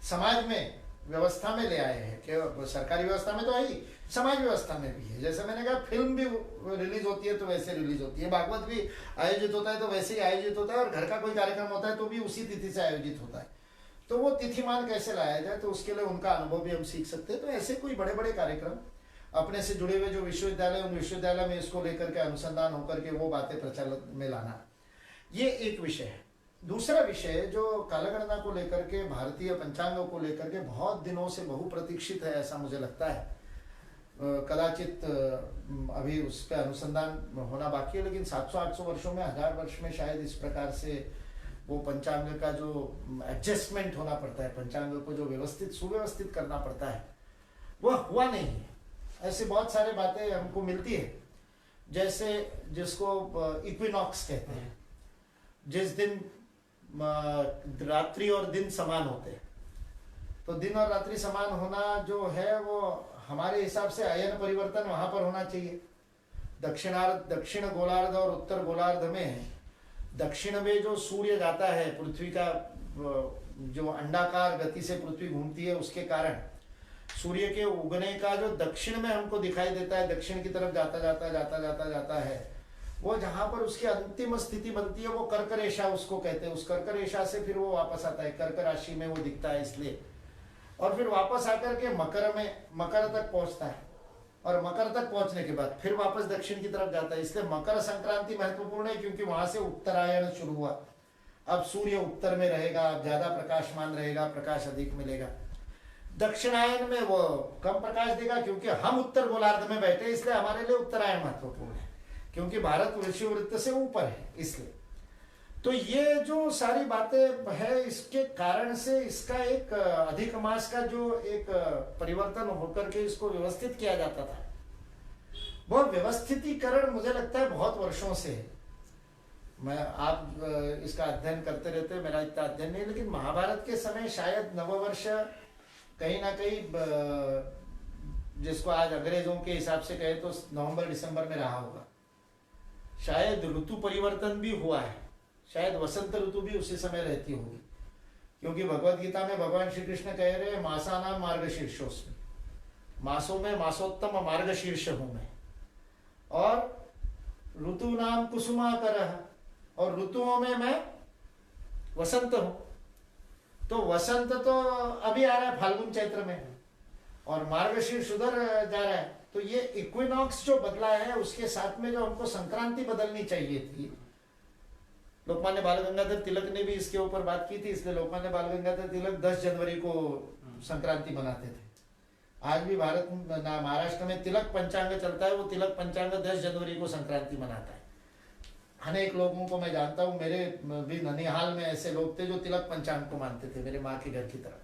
समाज में व्यवस्था में ले आए हैं, कि सरकारी व्यवस्था में तो है ही, समाज व्यवस्था में भी है। जैसे मैंने कहा, फिल्म भी रिलीज होती है तो वैसे रिलीज होती है, भागवत भी आयोजित होता है तो वैसे ही आयोजित होता है, और घर का कोई कार्यक्रम होता है तो भी उसी तिथि से आयोजित होता है। तो वो तिथिमान कैसे लाया जाए, तो उसके लिए उनका अनुभव भी हम सीख सकते हैं। तो ऐसे कोई बड़े बड़े कार्यक्रम अपने से जुड़े हुए जो विश्वविद्यालय, उन विश्वविद्यालय में इसको लेकर के अनुसंधान होकर के वो बातें प्रचलन में लाना, ये एक विषय है। दूसरा विषय जो कालगणना को लेकर के, भारतीय पंचांगों को लेकर के बहुत दिनों से बहुप्रतीक्षित है, ऐसा मुझे लगता है। कदाचित अभी उस पर अनुसंधान होना बाकी है, लेकिन 700-800 वर्षों में, 1000 वर्ष में शायद इस प्रकार से वो पंचांग का जो एडजस्टमेंट होना पड़ता है, पंचांग को जो व्यवस्थित सुव्यवस्थित करना पड़ता है, वह हुआ नहीं है। ऐसे बहुत सारे बातें हमको मिलती है, जैसे जिसको इक्विनॉक्स कहते हैं, जिस दिन रात्रि और दिन समान होते हैं, तो दिन और रात्रि समान होना जो है वो हमारे हिसाब से अयन परिवर्तन वहां पर होना चाहिए। दक्षिण गोलार्ध और उत्तर गोलार्ध में, दक्षिण में जो सूर्य जाता है, पृथ्वी का जो अंडाकार गति से पृथ्वी घूमती है, उसके कारण सूर्य के उगने का जो दक्षिण में हमको दिखाई देता है, दक्षिण की तरफ जाता है, वो जहां पर उसकी अंतिम स्थिति बनती है वो कर्क रेखा उसको कहते हैं। उस कर्क रेखा से फिर वो वापस आता है, कर्क राशि में वो दिखता है इसलिए, और फिर वापस आकर के मकर तक पहुंचता है, और मकर तक पहुंचने के बाद फिर वापस दक्षिण की तरफ जाता है। इसलिए मकर संक्रांति महत्वपूर्ण है, क्योंकि वहां से उत्तरायण शुरू हुआ। अब सूर्य उत्तर में रहेगा, ज्यादा प्रकाशमान रहेगा, प्रकाश अधिक मिलेगा। दक्षिणायन में वो कम प्रकाश देगा, क्योंकि हम उत्तर गोलार्ध में बैठे, इसलिए हमारे लिए उत्तरायण महत्वपूर्ण है, क्योंकि भारत विषुववृत्त से ऊपर है इसलिए। तो ये जो सारी बातें है, इसके कारण से इसका एक अधिक मास का जो एक परिवर्तन होकर के इसको व्यवस्थित किया जाता था, वो व्यवस्थितीकरण मुझे लगता है बहुत वर्षों से है। आप इसका अध्ययन करते रहते, मेरा इतना अध्ययन नहीं, लेकिन महाभारत के समय शायद नववर्ष कहीं ना कहीं, जिसको आज अंग्रेजों के हिसाब से कहे तो नवंबर-दिसंबर में रहा होगा। शायद ऋतु परिवर्तन भी हुआ है, शायद वसंत ऋतु भी उसी समय रहती होगी, क्योंकि भगवत गीता में भगवान श्री कृष्ण कह रहे हैं, मासानाम मार्गशीर्षोस्मि, मासों में मासोत्तम मार्गशीर्ष हूं मैं, और ऋतु नाम कुसुमाकरः, और ऋतुओं में मैं वसंत हूं। तो वसंत तो अभी आ रहा है फाल्गुन चैत्र में, और मार्गशीर्ष उधर जा रहा है, तो ये इक्विनॉक्स जो बदला है उसके साथ में जो हमको संक्रांति बदलनी चाहिए थी। लोकमान्य बाल गंगाधर तिलक ने भी इसके ऊपर बात की थी, इसलिए लोकमान्य बाल गंगाधर तिलक 10 जनवरी को संक्रांति मनाते थे। आज भी भारत महाराष्ट्र में तिलक पंचांग चलता है, वो तिलक पंचांग 10 जनवरी को संक्रांति मनाता है। अनेक लोगों को मैं जानता हूँ, मेरे भी ननिहाल में ऐसे लोग थे जो तिलक पंचांग को मानते थे, मेरे माँ के घर की तरफ।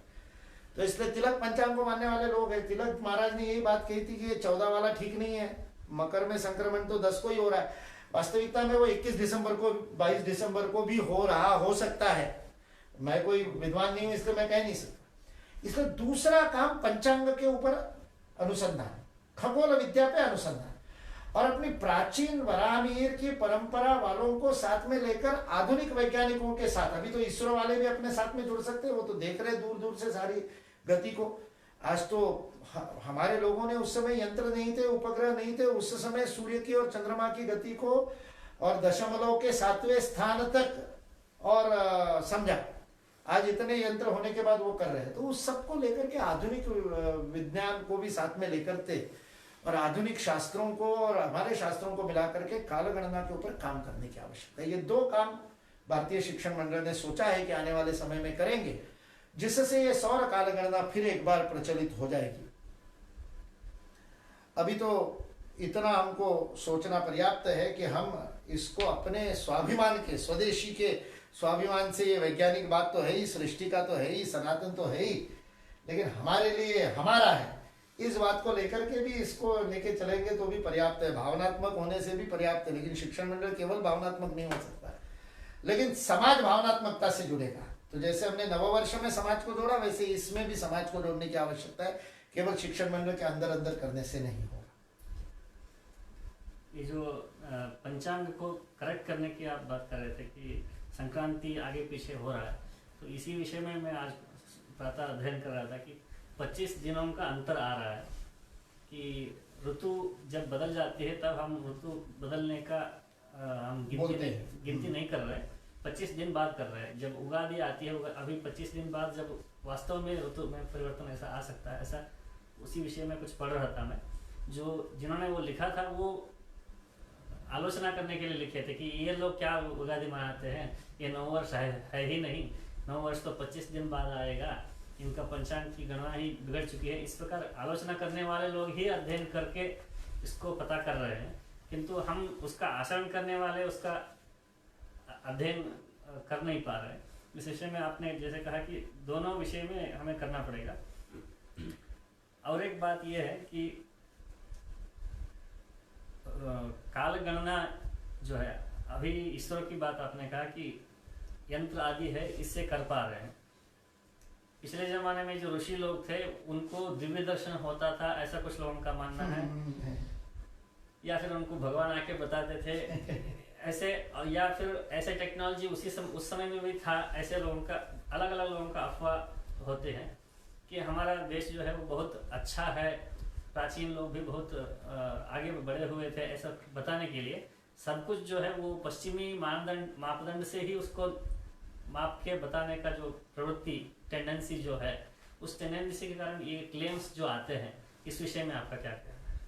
तो इसलिए तिलक पंचांग को मानने वाले लोग हैं। तिलक महाराज ने यही बात कही थी कि ये 14 वाला ठीक नहीं है, मकर में संक्रमण तो 10 को ही हो रहा है। वास्तविकता में वो 21 दिसंबर को 22 दिसंबर को भी हो सकता है। मैं कोई विद्वान नहीं हूं, इसलिए मैं कह नहीं सकता। इसलिए दूसरा काम पंचांग के ऊपर अनुसंधान, खगोल विद्या पे अनुसंधान, और अपनी प्राचीन वराहमिहिर की परंपरा वालों को साथ में लेकर आधुनिक वैज्ञानिकों के साथ, अभी तो इसरो वाले भी अपने साथ में जुड़ सकते हैं, वो तो देख रहे दूर दूर से सारी गति को। आज तो हमारे लोगों ने उस समय यंत्र नहीं थे, उपग्रह नहीं थे, उस समय सूर्य की और चंद्रमा की गति को और दशमलव के 7वें स्थान तक और समझा। आज इतने यंत्र होने के बाद वो कर रहे हैं, तो उस सबको लेकर के आधुनिक विज्ञान को भी साथ में लेकर थे और आधुनिक शास्त्रों को और हमारे शास्त्रों को मिला करके कालगणना के ऊपर काम करने की आवश्यकता है। ये 2 काम भारतीय शिक्षण मंडल ने सोचा है कि आने वाले समय में करेंगे, जिससे ये सौर कालगणना फिर एक बार प्रचलित हो जाएगी। अभी तो इतना हमको सोचना पर्याप्त है कि हम इसको अपने स्वाभिमान के, स्वदेशी के स्वाभिमान से, ये वैज्ञानिक बात तो है ही, सृष्टि का तो है ही, सनातन तो है ही, लेकिन हमारे लिए हमारा है, इस बात को लेकर के भी इसको लेके चलेंगे तो भी पर्याप्त है। भावनात्मक होने से भी पर्याप्त है, लेकिन शिक्षण मंडल केवल भावनात्मक नहीं हो सकता, लेकिन समाज भावनात्मकता से जुड़ेगा। तो जैसे हमने नववर्ष में समाज को जोड़ा, वैसे इसमें भी समाज को जोड़ने की आवश्यकता है, केवल शिक्षण मंडल के अंदर अंदर करने से नहीं होगा। ये जो पंचांग को करेक्ट करने की आप बात कर रहे थे कि संक्रांति आगे पीछे हो रहा है, तो इसी विषय में मैं आज प्रातः अध्ययन कर रहा था कि 25 दिनों का अंतर आ रहा है कि ऋतु जब बदल जाती है तब हम ऋतु बदलने का हम गिनती नहीं कर रहे, 25 दिन बाद कर रहे हैं। जब उगादी आती है अभी 25 दिन बाद जब वास्तव में ऋतु में परिवर्तन ऐसा आ सकता है, ऐसा उसी विषय में कुछ पढ़ रहा था मैं। जो जिन्होंने वो लिखा था वो आलोचना करने के लिए लिखे थे कि ये लोग क्या उगादी मनाते हैं, ये नववर्ष है ही नहीं, नववर्ष तो 25 दिन बाद आएगा, इनका पंचांग की गणना ही बिगड़ चुकी है। इस प्रकार आलोचना करने वाले लोग ही अध्ययन करके इसको पता कर रहे हैं, किंतु हम उसका आचरण करने वाले उसका अध्ययन कर नहीं पा रहे। इस विषय में आपने जैसे कहा कि दोनों विषय में हमें करना पड़ेगा। और एक बात यह है कि काल गणना जो है, अभी ईश्वर की बात आपने कहा कि यंत्र आदि है इससे कर पा रहे हैं। पिछले जमाने में जो ऋषि लोग थे उनको दिव्य दर्शन होता था, ऐसा कुछ लोगों का मानना है, या फिर उनको भगवान आके बताते थे ऐसे, या फिर ऐसे टेक्नोलॉजी उस समय में भी था, ऐसे लोगों का अलग अलग लोगों का अफवाह होते हैं कि हमारा देश जो है वो बहुत अच्छा है, प्राचीन लोग भी बहुत आगे बढ़े हुए थे, ऐसा बताने के लिए सब कुछ जो है वो पश्चिमी मापदंड से ही उसको माप के बताने का जो प्रवृत्ति टेंडेंसी जो है, उस टेंडेंसी के कारण ये क्लेम्स जो आते हैं, इस विषय में आपका क्या कहना है?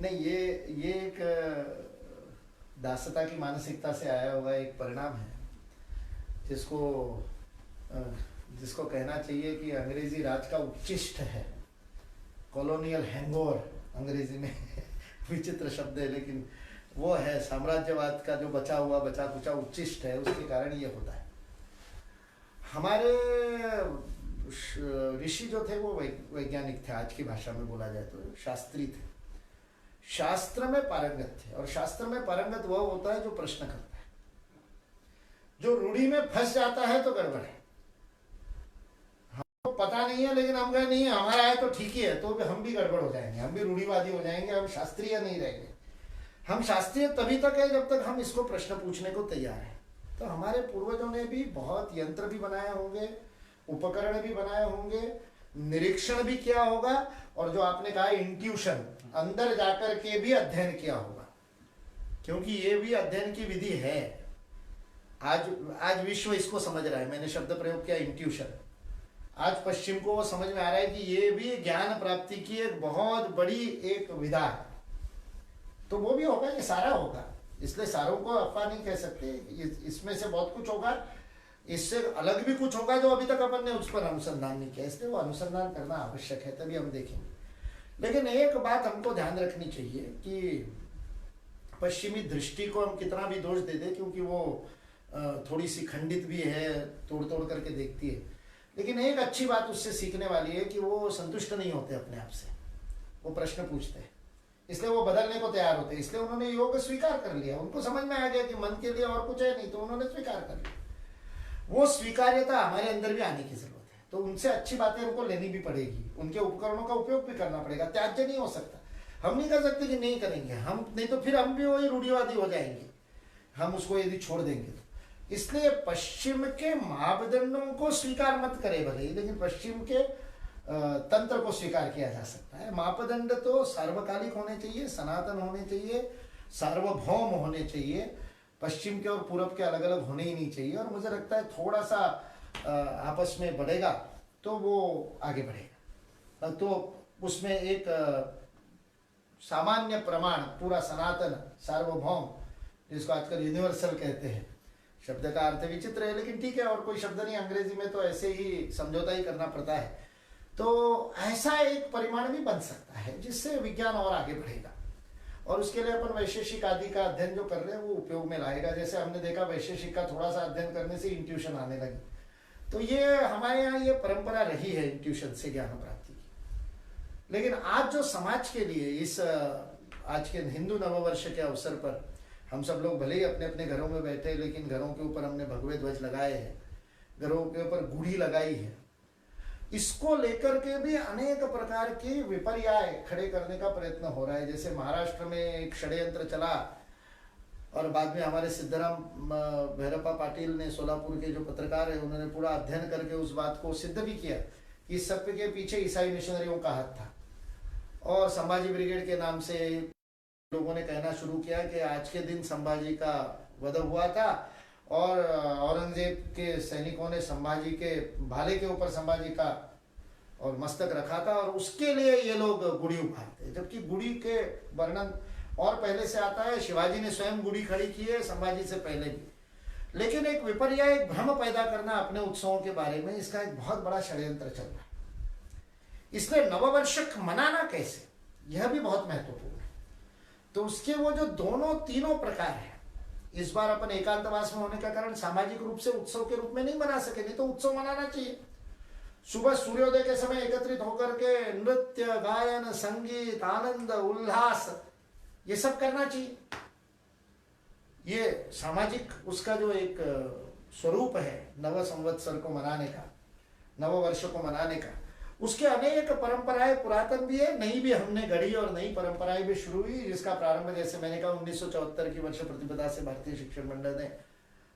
नहीं, ये एक दासता की मानसिकता से आया हुआ एक परिणाम है, जिसको कहना चाहिए कि अंग्रेजी राज का उच्चिष्ट है, कॉलोनियल हैंगओवर अंग्रेजी में विचित्र शब्द है, लेकिन वो है साम्राज्यवाद का जो बचा कुचा उच्चिष्ट है, उसके कारण ये होता है। हमारे ऋषि जो थे वो वैज्ञानिक थे, आज की भाषा में बोला जाए तो शास्त्री थे, शास्त्र में पारंगत थे। और शास्त्र में पारंगत वह होता है जो प्रश्न करता है, जो रूढ़ी में फंस जाता है तो गड़बड़ है। हमको पता नहीं है लेकिन हम कहे नहीं है, हमारा है तो ठीक ही है, तो हम भी गड़बड़ हो जाएंगे, हम भी रूढ़ीवादी हो जाएंगे, हम शास्त्रीय नहीं रहेंगे। हम शास्त्रीय तभी तक है जब तक हम इसको प्रश्न पूछने को तैयार हैं। तो हमारे पूर्वजों ने भी बहुत यंत्र भी बनाए होंगे, उपकरण भी बनाए होंगे, निरीक्षण भी किया होगा, और जो आपने कहा इंट्यूशन, अंदर जाकर के भी अध्ययन किया होगा, क्योंकि ये भी अध्ययन की विधि है। आज विश्व इसको समझ रहा है। मैंने शब्द प्रयोग किया इंट्यूशन। आज पश्चिम को वो समझ में आ रहा है कि ये भी ज्ञान प्राप्ति की एक बहुत बड़ी एक विधा है, तो वो भी होगा, ये सारा होगा। इसलिए सारों को अफवाह नहीं कह सकते, इसमें से बहुत कुछ होगा, इससे अलग भी कुछ होगा जो अभी तक अपन ने उस पर अनुसंधान नहीं किया, इसलिए वो अनुसंधान करना आवश्यक है, तभी हम देखेंगे। लेकिन एक बात हमको ध्यान रखनी चाहिए कि पश्चिमी दृष्टि को हम कितना भी दोष दे दें, क्योंकि वो थोड़ी सी खंडित भी है, तोड़ तोड़ करके देखती है, लेकिन एक अच्छी बात उससे सीखने वाली है कि वो संतुष्ट नहीं होते अपने आप से, वो प्रश्न पूछते हैं, इसलिए वो बदलने को तैयार होते हैं। इसलिए उन्होंने योग स्वीकार कर लिया, उनको समझ में आ गया कि मन के लिए और कुछ है नहीं, तो उन्होंने स्वीकार कर लिया। वो स्वीकार्यता हमारे अंदर भी आने की जरूरत है, तो उनसे अच्छी बातें हमको लेनी भी पड़ेगी, उनके उपकरणों का उपयोग भी करना पड़ेगा, त्याज्य नहीं हो सकता। हम नहीं कर सकते कि नहीं करेंगे हम, नहीं तो फिर हम भी वही रूढ़िवादी हो जाएंगे, हम उसको यदि छोड़ देंगे तो। इसलिए पश्चिम के मापदंडों को स्वीकार मत करे भले ही, लेकिन पश्चिम के तंत्र को स्वीकार किया जा सकता है। मापदंड तो सार्वकालिक होने चाहिए, सनातन होने चाहिए, सार्वभौम होने चाहिए, पश्चिम के और पूरब के अलग अलग होने ही नहीं चाहिए। और मुझे लगता है थोड़ा सा आपस में बढ़ेगा तो वो आगे बढ़ेगा, तो उसमें एक सामान्य प्रमाण पूरा सनातन सार्वभौम, जिसको आजकल यूनिवर्सल कहते हैं, शब्द का अर्थ विचित्र है लेकिन ठीक है, और कोई शब्द नहीं, अंग्रेजी में तो ऐसे ही समझौता ही करना पड़ता है। तो ऐसा एक परिमाण भी बन सकता है जिससे विज्ञान और आगे बढ़ेगा, और उसके लिए अपन वैशेषिक आदि का अध्ययन जो कर रहे हैं वो उपयोग में लाएगा। जैसे हमने देखा वैशेषिक का थोड़ा सा अध्ययन करने से इंट्यूशन आने लगी, तो ये हमारे यहाँ ये परंपरा रही है इंट्यूशन से ज्ञान प्राप्ति की। लेकिन आज जो समाज के लिए इस आज के हिंदू नववर्ष के अवसर पर हम सब लोग भले ही अपने अपने घरों में बैठे, लेकिन घरों के ऊपर हमने भगवे ध्वज लगाए हैं, घरों के ऊपर गुड़ी लगाई है, इसको लेकर के भी अनेक प्रकार की विपर्याय खड़े करने का प्रयत्न हो रहा है। जैसे महाराष्ट्र में एक षड्यंत्र चला, और बाद में हमारे सिद्धराम भैरप्पा पाटिल ने, सोलापुर के जो पत्रकार है, उन्होंने पूरा अध्ययन करके उस बात को सिद्ध भी किया कि इस सब के पीछे ईसाई मिशनरियों का हाथ था। और संभाजी ब्रिगेड के नाम से लोगों ने कहना शुरू किया कि आज के दिन संभाजी का वध हुआ था, और औरंगजेब के सैनिकों ने संभाजी के भाले के ऊपर संभाजी का और मस्तक रखा था, और उसके लिए ये लोग गुड़ी उभारते। जबकि गुड़ी के वर्णन और पहले से आता है, शिवाजी ने स्वयं गुड़ी खड़ी की है संभाजी से पहले भी। लेकिन एक विपर्याय, एक भ्रम पैदा करना अपने उत्सवों के बारे में, इसका एक बहुत बड़ा षड्यंत्र चल रहा है। इसलिए नववर्ष मनाना कैसे, यह भी बहुत महत्वपूर्ण है। तो उसके वो जो दोनों तीनों प्रकार है, इस बार अपन एकांतवास में होने का कारण सामाजिक रूप से उत्सव के रूप में नहीं मना सके, नहीं तो उत्सव मनाना चाहिए। सुबह सूर्योदय के समय एकत्रित होकर के नृत्य, गायन, संगीत, आनंद, उल्लास, ये सब करना चाहिए। ये सामाजिक उसका जो एक स्वरूप है नव संवत्सर को मनाने का, नव वर्ष को मनाने का, उसके अनेक परंपराएं पुरातन भी है, नई भी हमने गढ़ी, और नई परंपराएं भी शुरू हुई, जिसका प्रारंभ जैसे मैंने कहा 1974 की वर्ष प्रतिपदा से भारतीय शिक्षण मंडल ने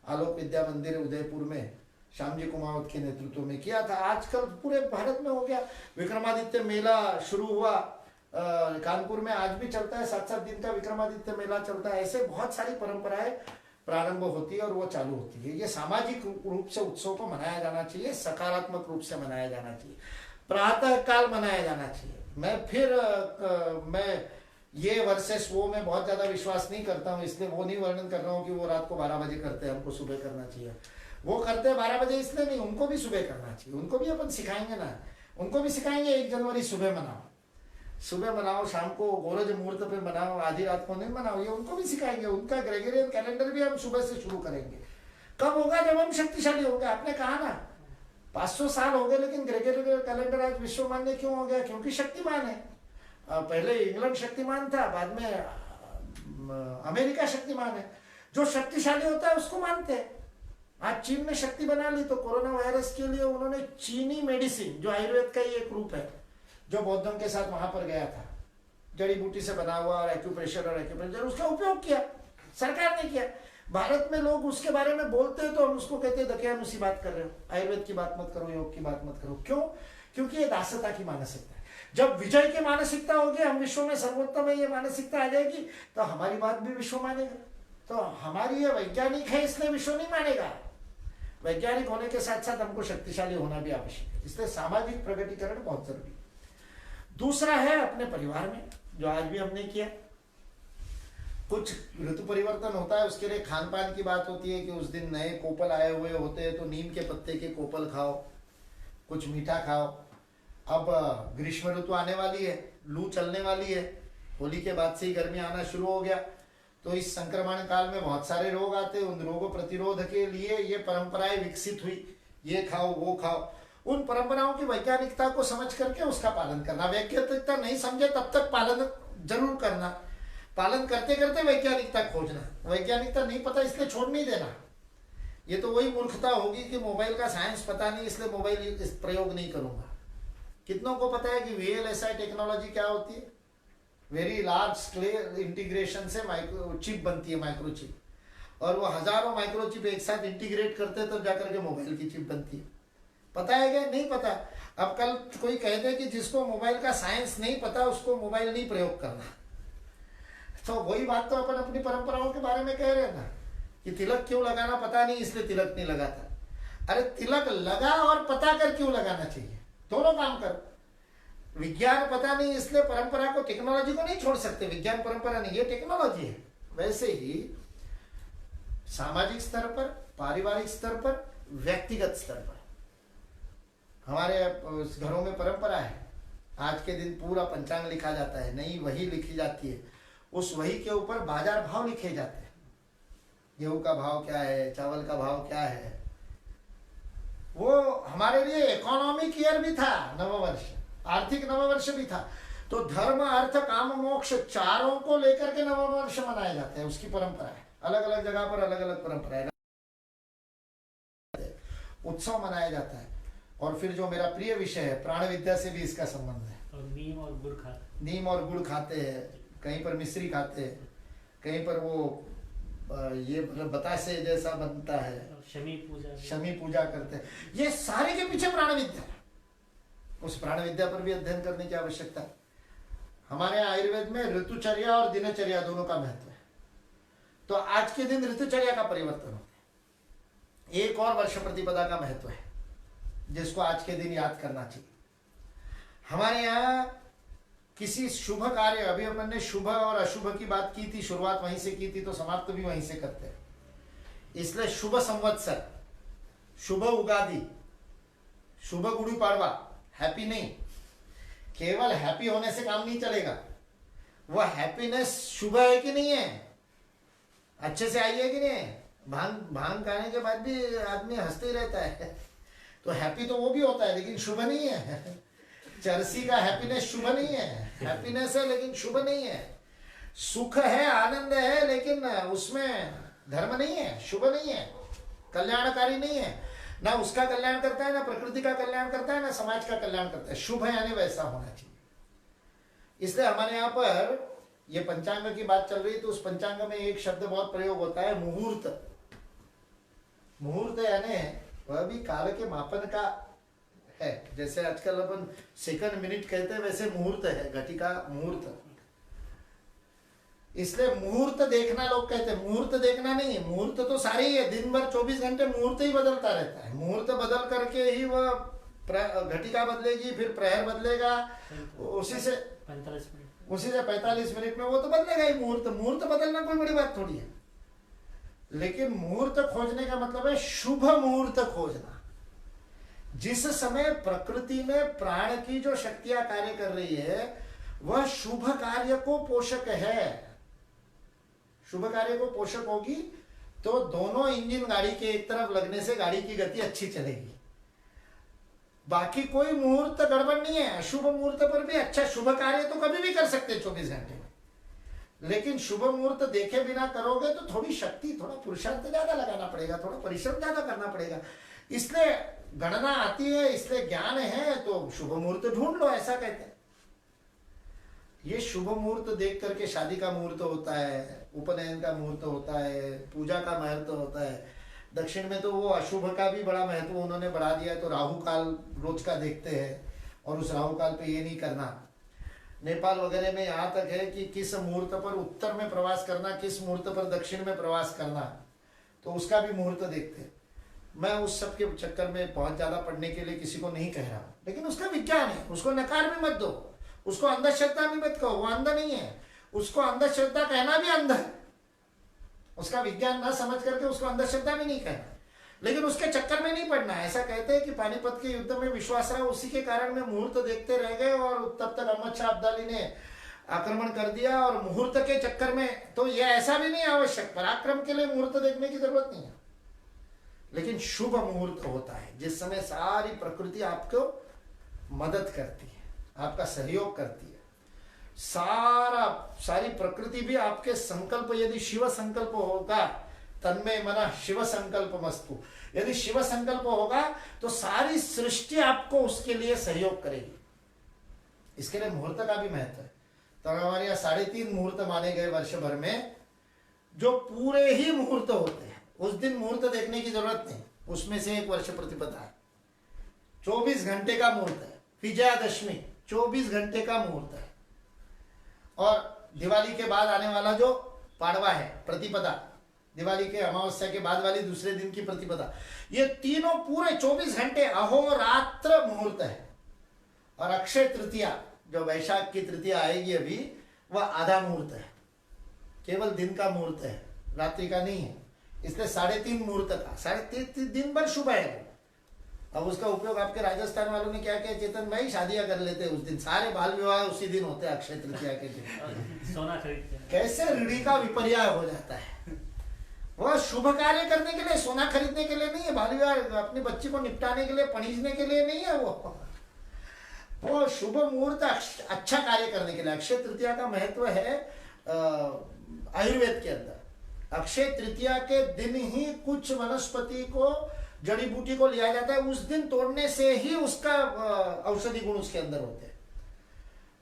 आलोक विद्या मंदिर उदयपुर में श्यामजी कुमावत के नेतृत्व में किया था। आजकल पूरे भारत में हो गया। विक्रमादित्य मेला शुरू हुआ कानपुर में, आज भी चलता है, 7-7 दिन का विक्रमादित्य मेला चलता है। ऐसे बहुत सारी परंपराएं प्रारंभ होती है और वो चालू होती है। ये सामाजिक रूप से उत्सव को मनाया जाना चाहिए, सकारात्मक रूप से मनाया जाना चाहिए, प्रातः काल मनाया जाना चाहिए। मैं ये वर्सेस वो में बहुत ज्यादा विश्वास नहीं करता हूँ, इसलिए वो नहीं वर्णन कर रहा हूँ कि वो रात को 12 बजे करते हैं, हमको सुबह करना चाहिए। वो करते हैं 12 बजे इसलिए नहीं, उनको भी सुबह करना चाहिए, उनको भी अपन सिखाएंगे ना, उनको भी सिखाएंगे 1 जनवरी सुबह मनाओ, सुबह मनाओ, शाम को गोरज मुहूर्त पे मनाओ, आधी रात को नहीं मनाओ, ये उनको भी सिखाएंगे। उनका ग्रेगोरियन कैलेंडर भी हम सुबह से शुरू करेंगे। कब होगा? जब हम शक्तिशाली होंगे। आपने कहा ना 500 साल हो गए, लेकिन ग्रेगोरियन कैलेंडर आज विश्व मान्य क्यों हो गया? क्योंकि शक्तिमान है। पहले इंग्लैंड शक्तिमान था, बाद में अमेरिका शक्तिमान है। जो शक्तिशाली होता है उसको मानते हैं। आज चीन ने शक्ति बना ली, तो कोरोना वायरस के लिए उन्होंने चीनी मेडिसिन, जो आयुर्वेद का ही एक रूप है, जो बौद्धों के साथ वहां पर गया था, जड़ी बूटी से बना हुआ, और एक्यूप्रेशर और एक्यूप्रेशर, उसका उपयोग किया, सरकार ने किया। भारत में लोग उसके बारे में बोलते हैं तो हम उसको कहते हैं दकियानुसी बात कर रहे हो, आयुर्वेद की बात मत करो, योग की बात मत करो। क्यों? क्योंकि ये दासता की मानसिकता है। जब विजय की मानसिकता होगी, हम विश्व में सर्वोत्तम है, ये मानसिकता आ जाएगी, तो हमारी बात भी विश्व मानेगा। तो हमारी ये वैज्ञानिक है, इसलिए विश्व नहीं मानेगा। वैज्ञानिक होने के साथ साथ हमको शक्तिशाली होना भी आवश्यक है। इसलिए सामाजिक प्रगतिकरण बहुत जरूरी है। दूसरा है अपने परिवार में, जो आज भी हमने किया, कुछ ऋतु परिवर्तन होता है, उसके लिए खान पान की बात होती है कि उस दिन नए कोपल आए हुए होते हैं तो नीम के पत्ते के कोपल खाओ, कुछ मीठा खाओ। अब ग्रीष्म ऋतु आने वाली है, लू चलने वाली है, होली के बाद से ही गर्मी आना शुरू हो गया, तो इस संक्रमण काल में बहुत सारे रोग आते हैं। उन रोगों प्रतिरोध के लिए ये परंपराएं विकसित हुई, ये खाओ वो खाओ। उन परंपराओं की वैज्ञानिकता को समझ करके उसका पालन करना, वैज्ञानिकता नहीं समझे तब तक पालन जरूर करना, पालन करते करते वैज्ञानिकता खोजना। वैज्ञानिकता नहीं पता इसलिए छोड़ नहीं देना, ये तो वही मूर्खता होगी कि मोबाइल का साइंस पता नहीं इसलिए मोबाइल प्रयोग नहीं करूंगा। कितनों को पता है कि VLSI टेक्नोलॉजी क्या होती है? वेरी लार्ज स्केल इंटीग्रेशन से माइक्रो चिप बनती है, माइक्रो चिप, और वो हजारों माइक्रो चिप एक साथ इंटीग्रेट करते हैं तब जाकर के मोबाइल की चिप बनती है। पता है क्या? नहीं पता। अब कल कोई कह दे कि जिसको मोबाइल का साइंस नहीं पता उसको मोबाइल नहीं प्रयोग करना, तो वही बात तो अपन अपनी परंपराओं के बारे में कह रहे हैं ना, कि तिलक क्यों लगाना पता नहीं इसलिए तिलक नहीं लगाता। अरे तिलक लगा और पता कर क्यों लगाना चाहिए, दोनों काम कर। विज्ञान पता नहीं इसलिए परंपरा को, टेक्नोलॉजी को नहीं छोड़ सकते। विज्ञान परंपरा नहीं, ये टेक्नोलॉजी है। वैसे ही सामाजिक स्तर पर, पारिवारिक स्तर पर, व्यक्तिगत स्तर पर हमारे घरों में परंपरा है, आज के दिन पूरा पंचांग लिखा जाता है, नई वही लिखी जाती है, उस वही के ऊपर बाजार भाव लिखे जाते हैं। गेहूं का भाव क्या है, चावल का भाव क्या है। वो हमारे लिए इकोनॉमिक ईयर भी था, नववर्ष, आर्थिक नववर्ष भी था। तो धर्म अर्थ काम मोक्ष चारों को लेकर के नववर्ष मनाए जाते हैं, उसकी परंपरा है। अलग अलग जगह पर अलग अलग परंपरा है, उत्सव मनाया जाता है। और फिर जो मेरा प्रिय विषय है, प्राण विद्या से भी इसका संबंध है। और नीम और गुड़ खाते, नीम और गुड़ खाते हैं, कहीं पर मिश्री खाते हैं, कहीं पर वो ये बतासे जैसा बनता है, शमी पूजा करते हैं। ये सारे के पीछे प्राण विद्या, उस प्राण विद्या पर भी अध्ययन करने की आवश्यकता है। हमारे आयुर्वेद में ऋतुचर्या और दिनचर्या दोनों का महत्व है। तो आज के दिन ऋतुचर्या का परिवर्तन होता है। एक और वर्ष प्रतिपदा का महत्व है, जिसको आज के दिन याद करना चाहिए। हमारे यहाँ किसी शुभ कार्य, अभी अपन ने शुभ और अशुभ की बात की थी, शुरुआत वहीं से की थी तो समाप्त भी वहीं से करते हैं। इसलिए शुभ संवत्सर, शुभ उगादि, शुभ गुड़ी पाड़वा, हैप्पी नहीं, केवल हैप्पी होने से काम नहीं चलेगा। वह हैप्पीनेस शुभ है कि नहीं है, अच्छे से आई है कि नहीं है। भांग खाने के बाद भी आदमी हंसते ही रहता है, तो हैप्पी तो वो भी होता है लेकिन शुभ नहीं है। चरसी का हैप्पीनेस शुभ नहीं है, हैप्पीनेस है लेकिन शुभ नहीं है। सुख है, आनंद है, लेकिन उसमें धर्म नहीं है, शुभ नहीं है, कल्याणकारी नहीं है। ना उसका कल्याण करता है, ना प्रकृति का कल्याण करता है, ना समाज का कल्याण करता है। शुभ है यानी वैसा होना चाहिए। इसलिए हमारे यहाँ पर ये पंचांग की बात चल रही, तो उस पंचांग में एक शब्द बहुत प्रयोग होता है, मुहूर्त। मुहूर्त यानी वह भी काल के मापन का है। जैसे आजकल अपन सेकंड मिनट कहते हैं, वैसे मुहूर्त है, घटिका मुहूर्त। इसलिए मुहूर्त देखना लोग कहते हैं, मुहूर्त देखना नहीं है। मुहूर्त तो सारे ही है, दिन भर 24 घंटे मुहूर्त ही बदलता रहता है। मुहूर्त बदल करके ही वह घटिका बदलेगी, फिर प्रहर बदलेगा, उसी से 45 मिनट में वो तो बदलेगा ही। मुहूर्त बदलना कोई बड़ी बात थोड़ी है। लेकिन मुहूर्त खोजने का मतलब है शुभ मुहूर्त खोजना, जिस समय प्रकृति में प्राण की जो शक्तियां कार्य कर रही है वह शुभ कार्य को पोषक है। शुभ कार्य को पोषक होगी तो दोनों इंजन गाड़ी के एक तरफ लगने से गाड़ी की गति अच्छी चलेगी। बाकी कोई मुहूर्त गड़बड़ नहीं है। अशुभ मुहूर्त पर भी अच्छा शुभ कार्य तो कभी भी कर सकते 24 घंटे में, लेकिन शुभ मुहूर्त देखे बिना करोगे तो थोड़ी शक्ति, थोड़ा पुरुषार्थ ज्यादा लगाना पड़ेगा, थोड़ा परिश्रम ज्यादा करना पड़ेगा। इसलिए गणना आती है, इसलिए ज्ञान है, तो शुभ मुहूर्त ढूंढ लो, ऐसा कहते हैं। ये शुभ मुहूर्त देख करके शादी का मुहूर्त होता है, उपनयन का मुहूर्त होता है, पूजा का महत्व होता है। दक्षिण में तो वो अशुभ का भी बड़ा महत्व उन्होंने बढ़ा दिया, तो राहु काल रोज का देखते हैं और उस राहु काल पे ये नहीं करना। नेपाल वगैरह में यहाँ तक है कि किस मुहूर्त पर उत्तर में प्रवास करना, किस मुहूर्त पर दक्षिण में प्रवास करना, तो उसका भी मुहूर्त देखते हैं। मैं उस सब के चक्कर में बहुत ज्यादा पढ़ने के लिए किसी को नहीं कह रहा हूं, लेकिन उसका विज्ञान है, उसको नकार भी मत दो, उसको अंधश्रद्धा भी मत कहो, वो अंधा नहीं है, उसको अंधश्रद्धा कहना भी अंधा है, उसका विज्ञान ना समझ करके उसको अंधश्रद्धा भी नहीं कहना, लेकिन उसके चक्कर में नहीं पड़ना। ऐसा कहते हैं कि पानीपत के युद्ध में विश्वासराव उसी के कारण में मुहूर्त देखते रह गए और तब तक अहमद शाह अब्दाली ने आक्रमण कर दिया, और मुहूर्त के चक्कर में तो यह ऐसा भी नहीं आवश्यक, पराक्रम के लिए मुहूर्त देखने की जरूरत नहीं है, लेकिन शुभ मुहूर्त होता है जिस समय सारी प्रकृति आपको मदद करती है, आपका सहयोग करती है, सारी प्रकृति भी आपके संकल्प, यदि शिव संकल्प होगा, तन्मय मना शिव संकल्प मस्तु, यदि शिव संकल्प होगा तो सारी सृष्टि आपको उसके लिए सहयोग करेगी। इसके लिए मुहूर्त का भी महत्व है। तो हमारे यहाँ 3.5 मुहूर्त माने गए वर्ष भर में, जो पूरे ही मुहूर्त होते हैं, उस दिन मुहूर्त देखने की जरूरत नहीं, उसमें से एक वर्ष प्रतिपदा है, 24 घंटे का मुहूर्त है, विजयादशमी 24 घंटे का मुहूर्त है, और दिवाली के बाद आने वाला जो पाड़वा है प्रतिपदा, दिवाली के अमावस्या के बाद वाली दूसरे दिन की प्रतिपदा, ये तीनों पूरे 24 घंटे अहोरात्र मुहूर्त है। और अक्षय तृतीया जो वैशाख की तृतीया आएगी अभी, वह आधा मुहूर्त है, केवल दिन का मुहूर्त है, रात्रि का नहीं है, इसलिए 3.5 मुहूर्त का, 3.5 दिन भर शुभ है। अब उसका उपयोग आपके राजस्थान वालों ने क्या किया चेतन भाई, शादियां कर लेते हैं उस दिन, सारे बाल विवाह उसी दिन होते हैं, अक्षय तृतीया के दिन। सोना खरीदते हैं। कैसे ऋणी का विपर्याय हो जाता है। वह शुभ कार्य करने के लिए, सोना खरीदने के लिए नहीं है, बाल विवाह अपनी बच्ची को निपटाने के लिए, पणीजने के लिए नहीं है, वो शुभ मुहूर्त अच्छा कार्य करने के लिए। अक्षय तृतीया का महत्व है आयुर्वेद के अंदर। अक्षय तृतीया के दिन ही कुछ वनस्पति को, जड़ी बूटी को लिया जाता है, उस दिन तोड़ने से ही उसका औषधि गुण उसके अंदर होते हैं,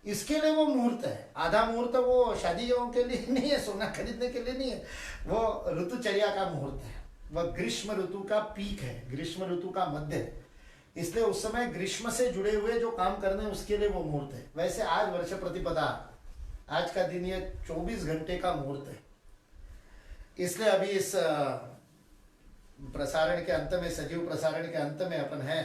इसके लिए वो मुहूर्त है। आधा मुहूर्त वो शादियों के लिए नहीं है, सोना खरीदने के लिए नहीं है, वो ऋतुचर्या का मुहूर्त है, वह ग्रीष्म ऋतु का पीक है, ग्रीष्म ऋतु का मध्य है, इसलिए उस समय ग्रीष्म से जुड़े हुए जो काम करने उसके लिए वो मुहूर्त है। वैसे आज वर्ष प्रतिपदा, आज का दिन ये 24 घंटे का मुहूर्त है, इसलिए अभी इस प्रसारण के अंत में, सजीव प्रसारण के अंत में अपन है,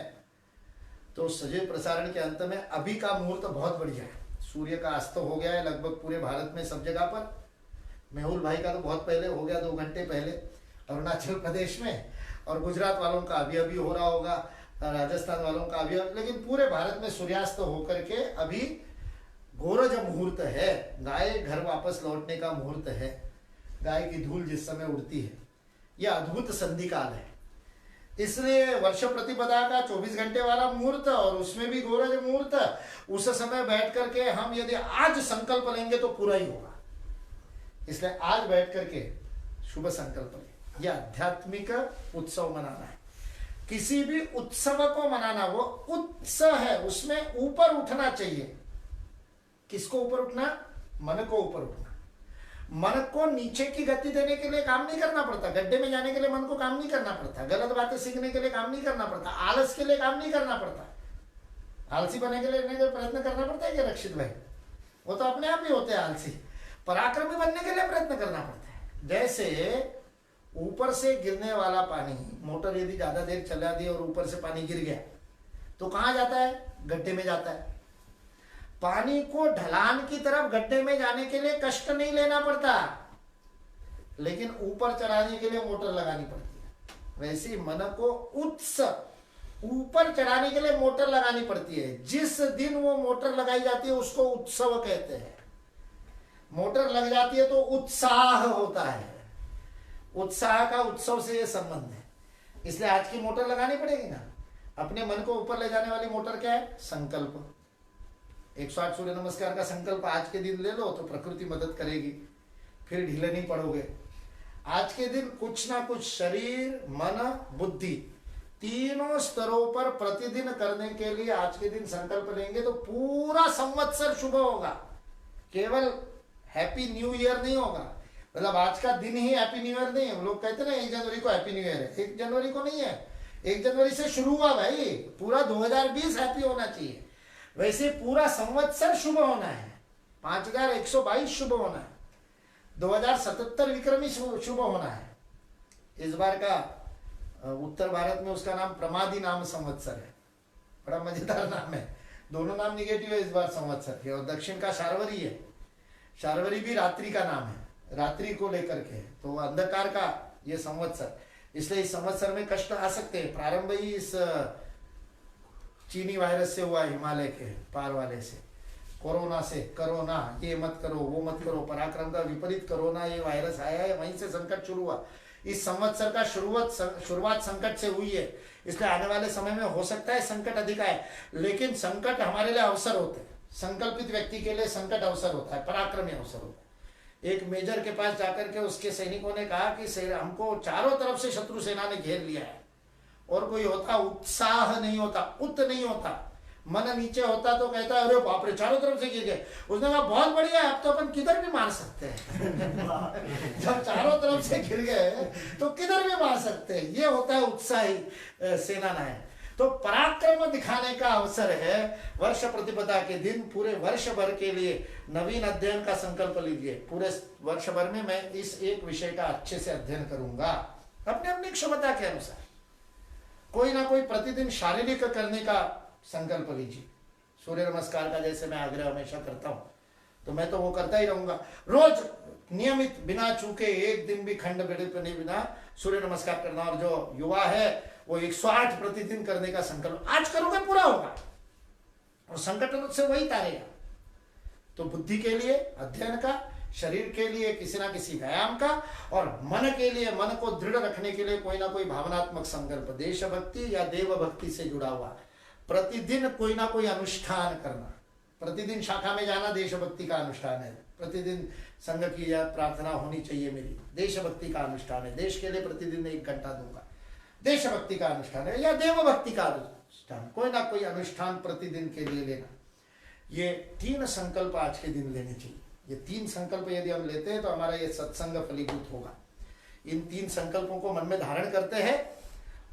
तो सजीव प्रसारण के अंत में अभी का मुहूर्त बहुत बढ़िया है। सूर्य का अस्त हो गया है लगभग पूरे भारत में सब जगह पर, मेहुल भाई का तो बहुत पहले हो गया, 2 घंटे पहले अरुणाचल प्रदेश में, और गुजरात वालों का अभी अभी हो रहा होगा, राजस्थान वालों का अभी, लेकिन पूरे भारत में सूर्यास्त होकर के अभी गोरज मुहूर्त है, गाय घर वापस लौटने का मुहूर्त है, गाय की धूल जिस समय उड़ती है, यह अद्भुत संधि काल है। इसलिए वर्ष प्रतिपदा का 24 घंटे वाला मुहूर्त, और उसमें भी गोरज मुहूर्त, उस समय बैठ करके हम यदि आज संकल्प लेंगे तो पूरा ही होगा, इसलिए आज बैठ करके शुभ संकल्प लें। यह आध्यात्मिक उत्सव मनाना है, किसी भी उत्सव को मनाना, वो उत्सव है, उसमें ऊपर उठना चाहिए। किसको ऊपर उठना? मन को ऊपर उठना। मन को नीचे की गति देने के लिए काम नहीं करना पड़ता, गड्ढे में जाने के लिए मन को काम नहीं करना पड़ता, गलत बातें सीखने के लिए काम नहीं करना पड़ता, आलस के लिए काम नहीं करना पड़ता। आलसी बनने के लिए प्रयत्न करना पड़ता है क्या रक्षित भाई? वो तो अपने आप ही होते हैं आलसी। पराक्रमी बनने के लिए प्रयत्न करना पड़ता है। जैसे ऊपर से गिरने वाला पानी, मोटर यदि ज्यादा देर चला दी और ऊपर से पानी गिर गया तो कहाँ जाता है? गड्ढे में जाता है। पानी को ढलान की तरफ गड्ढे में जाने के लिए कष्ट नहीं लेना पड़ता, लेकिन ऊपर चढ़ाने के लिए मोटर लगानी पड़ती है। वैसे ही मन को ऊपर चढ़ाने के लिए मोटर लगानी पड़ती है। जिस दिन वो मोटर लगाई जाती है उसको उत्सव कहते हैं। मोटर लग जाती है तो उत्साह होता है, उत्साह का उत्सव से ये संबंध है। इसलिए आज की मोटर लगानी पड़ेगी ना। अपने मन को ऊपर ले जाने वाली मोटर क्या है? संकल्प। 108 सूर्य नमस्कार का संकल्प आज के दिन ले लो तो प्रकृति मदद करेगी, फिर ढीले नहीं पड़ोगे। आज के दिन कुछ ना कुछ शरीर, मन, बुद्धि तीनों स्तरों पर प्रतिदिन करने के लिए आज के दिन संकल्प लेंगे तो पूरा संवत्सर शुभ होगा। केवल हैप्पी न्यू ईयर नहीं होगा, मतलब आज का दिन ही हैप्पी न्यू ईयर नहीं है। लोग कहते हैं ना 1 जनवरी को हैप्पी न्यू ईयर है, 1 जनवरी को नहीं है, 1 जनवरी से शुरू हुआ भाई। पूरा 2020 हैप्पी होना चाहिए। वैसे पूरा संवत्सर शुभ होना है, 5122 शुभ होना है, 2077 विक्रमी शुभ होना है। इस बार का उत्तर भारत में उसका नाम प्रमादी नाम संवत्सर है, बड़ा मजेदार नाम है। दोनों नाम निगेटिव है इस बार संवत्सर के। और दक्षिण का शार्वरी है, शार्वरी भी रात्रि का नाम है, रात्रि को लेकर के, तो वो अंधकार का ये संवत्सर, इसलिए इस संवत्सर में कष्ट आ सकते हैं। प्रारंभ ही इस चीनी वायरस से हुआ, हिमालय के पार वाले से, कोरोना से। कोरोना, ये मत करो वो मत करो, पराक्रम का विपरीत कोरोना ये वायरस आया है, वहीं से संकट शुरू हुआ। इस संवत्सर का शुरुआत संकट से हुई है, इसलिए आने वाले समय में हो सकता है संकट अधिक आए, लेकिन संकट हमारे लिए अवसर होते हैं। संकल्पित व्यक्ति के लिए संकट अवसर होता है, पराक्रमी अवसर होता है। एक मेजर के पास जाकर के उसके सैनिकों ने कहा कि हमको चारों तरफ से शत्रु सेना ने घेर लिया है, और कोई होता उत्साह नहीं होता, उत नहीं होता, मन नीचे होता तो कहता अरे बाप रे चारों तरफ से गिर गए। उसने कहा बहुत बढ़िया है, अब तो अपन किधर भी मार सकते हैं। जब चारों तरफ से गिर गए तो किधर भी मार सकते हैं, ये होता है उत्साही सेना नायक। तो पराक्रम दिखाने का अवसर है वर्ष प्रतिपदा के दिन। पूरे वर्ष भर के लिए नवीन अध्ययन का संकल्प लीजिए। पूरे वर्ष भर में मैं इस एक विषय का अच्छे से अध्ययन करूंगा, अपने अपनी क्षमता के अनुसार। कोई ना कोई प्रतिदिन शारीरिक करने का संकल्प लीजिए। सूर्य नमस्कार का जैसे मैं आग्रह हमेशा करता हूं, तो मैं तो वो करता ही रहूंगा। रोज नियमित बिना चूके एक दिन भी खंड बिना सूर्य नमस्कार करना। और जो युवा है वो 108 प्रतिदिन करने का संकल्प आज करोगे, पूरा होगा, और संकट से वही तारेगा। तो बुद्धि के लिए अध्ययन का, शरीर के लिए किसी ना किसी व्यायाम का, और मन के लिए, मन को दृढ़ रखने के लिए कोई ना कोई भावनात्मक संकल्प, देशभक्ति या देव भक्ति से जुड़ा हुआ। प्रतिदिन कोई ना कोई अनुष्ठान करना। प्रतिदिन शाखा में जाना देशभक्ति का अनुष्ठान है। प्रतिदिन संघ की या प्रार्थना होनी चाहिए मेरी, देशभक्ति का अनुष्ठान है। देश के लिए प्रतिदिन 1 घंटा दूंगा, देशभक्ति का अनुष्ठान है, या देवभक्ति का अनुष्ठान, कोई ना कोई अनुष्ठान प्रतिदिन के लिए लेना। ये 3 संकल्प आज के दिन लेने चाहिए। ये 3 संकल्प यदि हम लेते हैं तो हमारा ये सत्संग फलीभूत होगा। इन 3 संकल्पों को मन में धारण करते हैं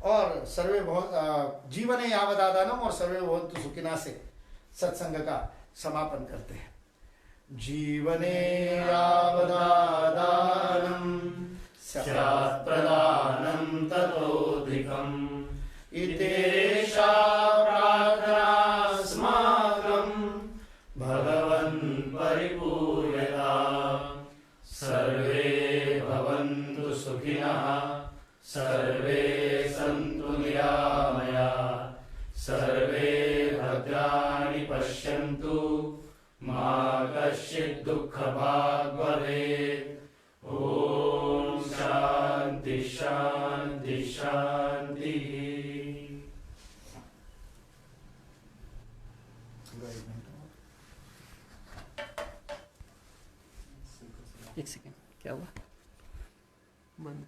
और सर्वे जीवने यावदादानम और सर्वे भवन्तु सुखिना से सत्संग का समापन करते हैं। जीवने यावदादानम स्यात् प्रदानं ततोऽधिकम् इतेषा प्रार्थनास्माकं भगवन् परिपूर्यताम्। सर्वे भवन्तु सुखिनः, सर्वे सन्तु निरामयाः, सर्वे भद्राणि पश्यन्तु, मा कश्चित् दुःखभाग् भवेत्। ॐ शान्ति शान्ति शान्तिः। एक सेकेंड, क्या हुआ? बंद।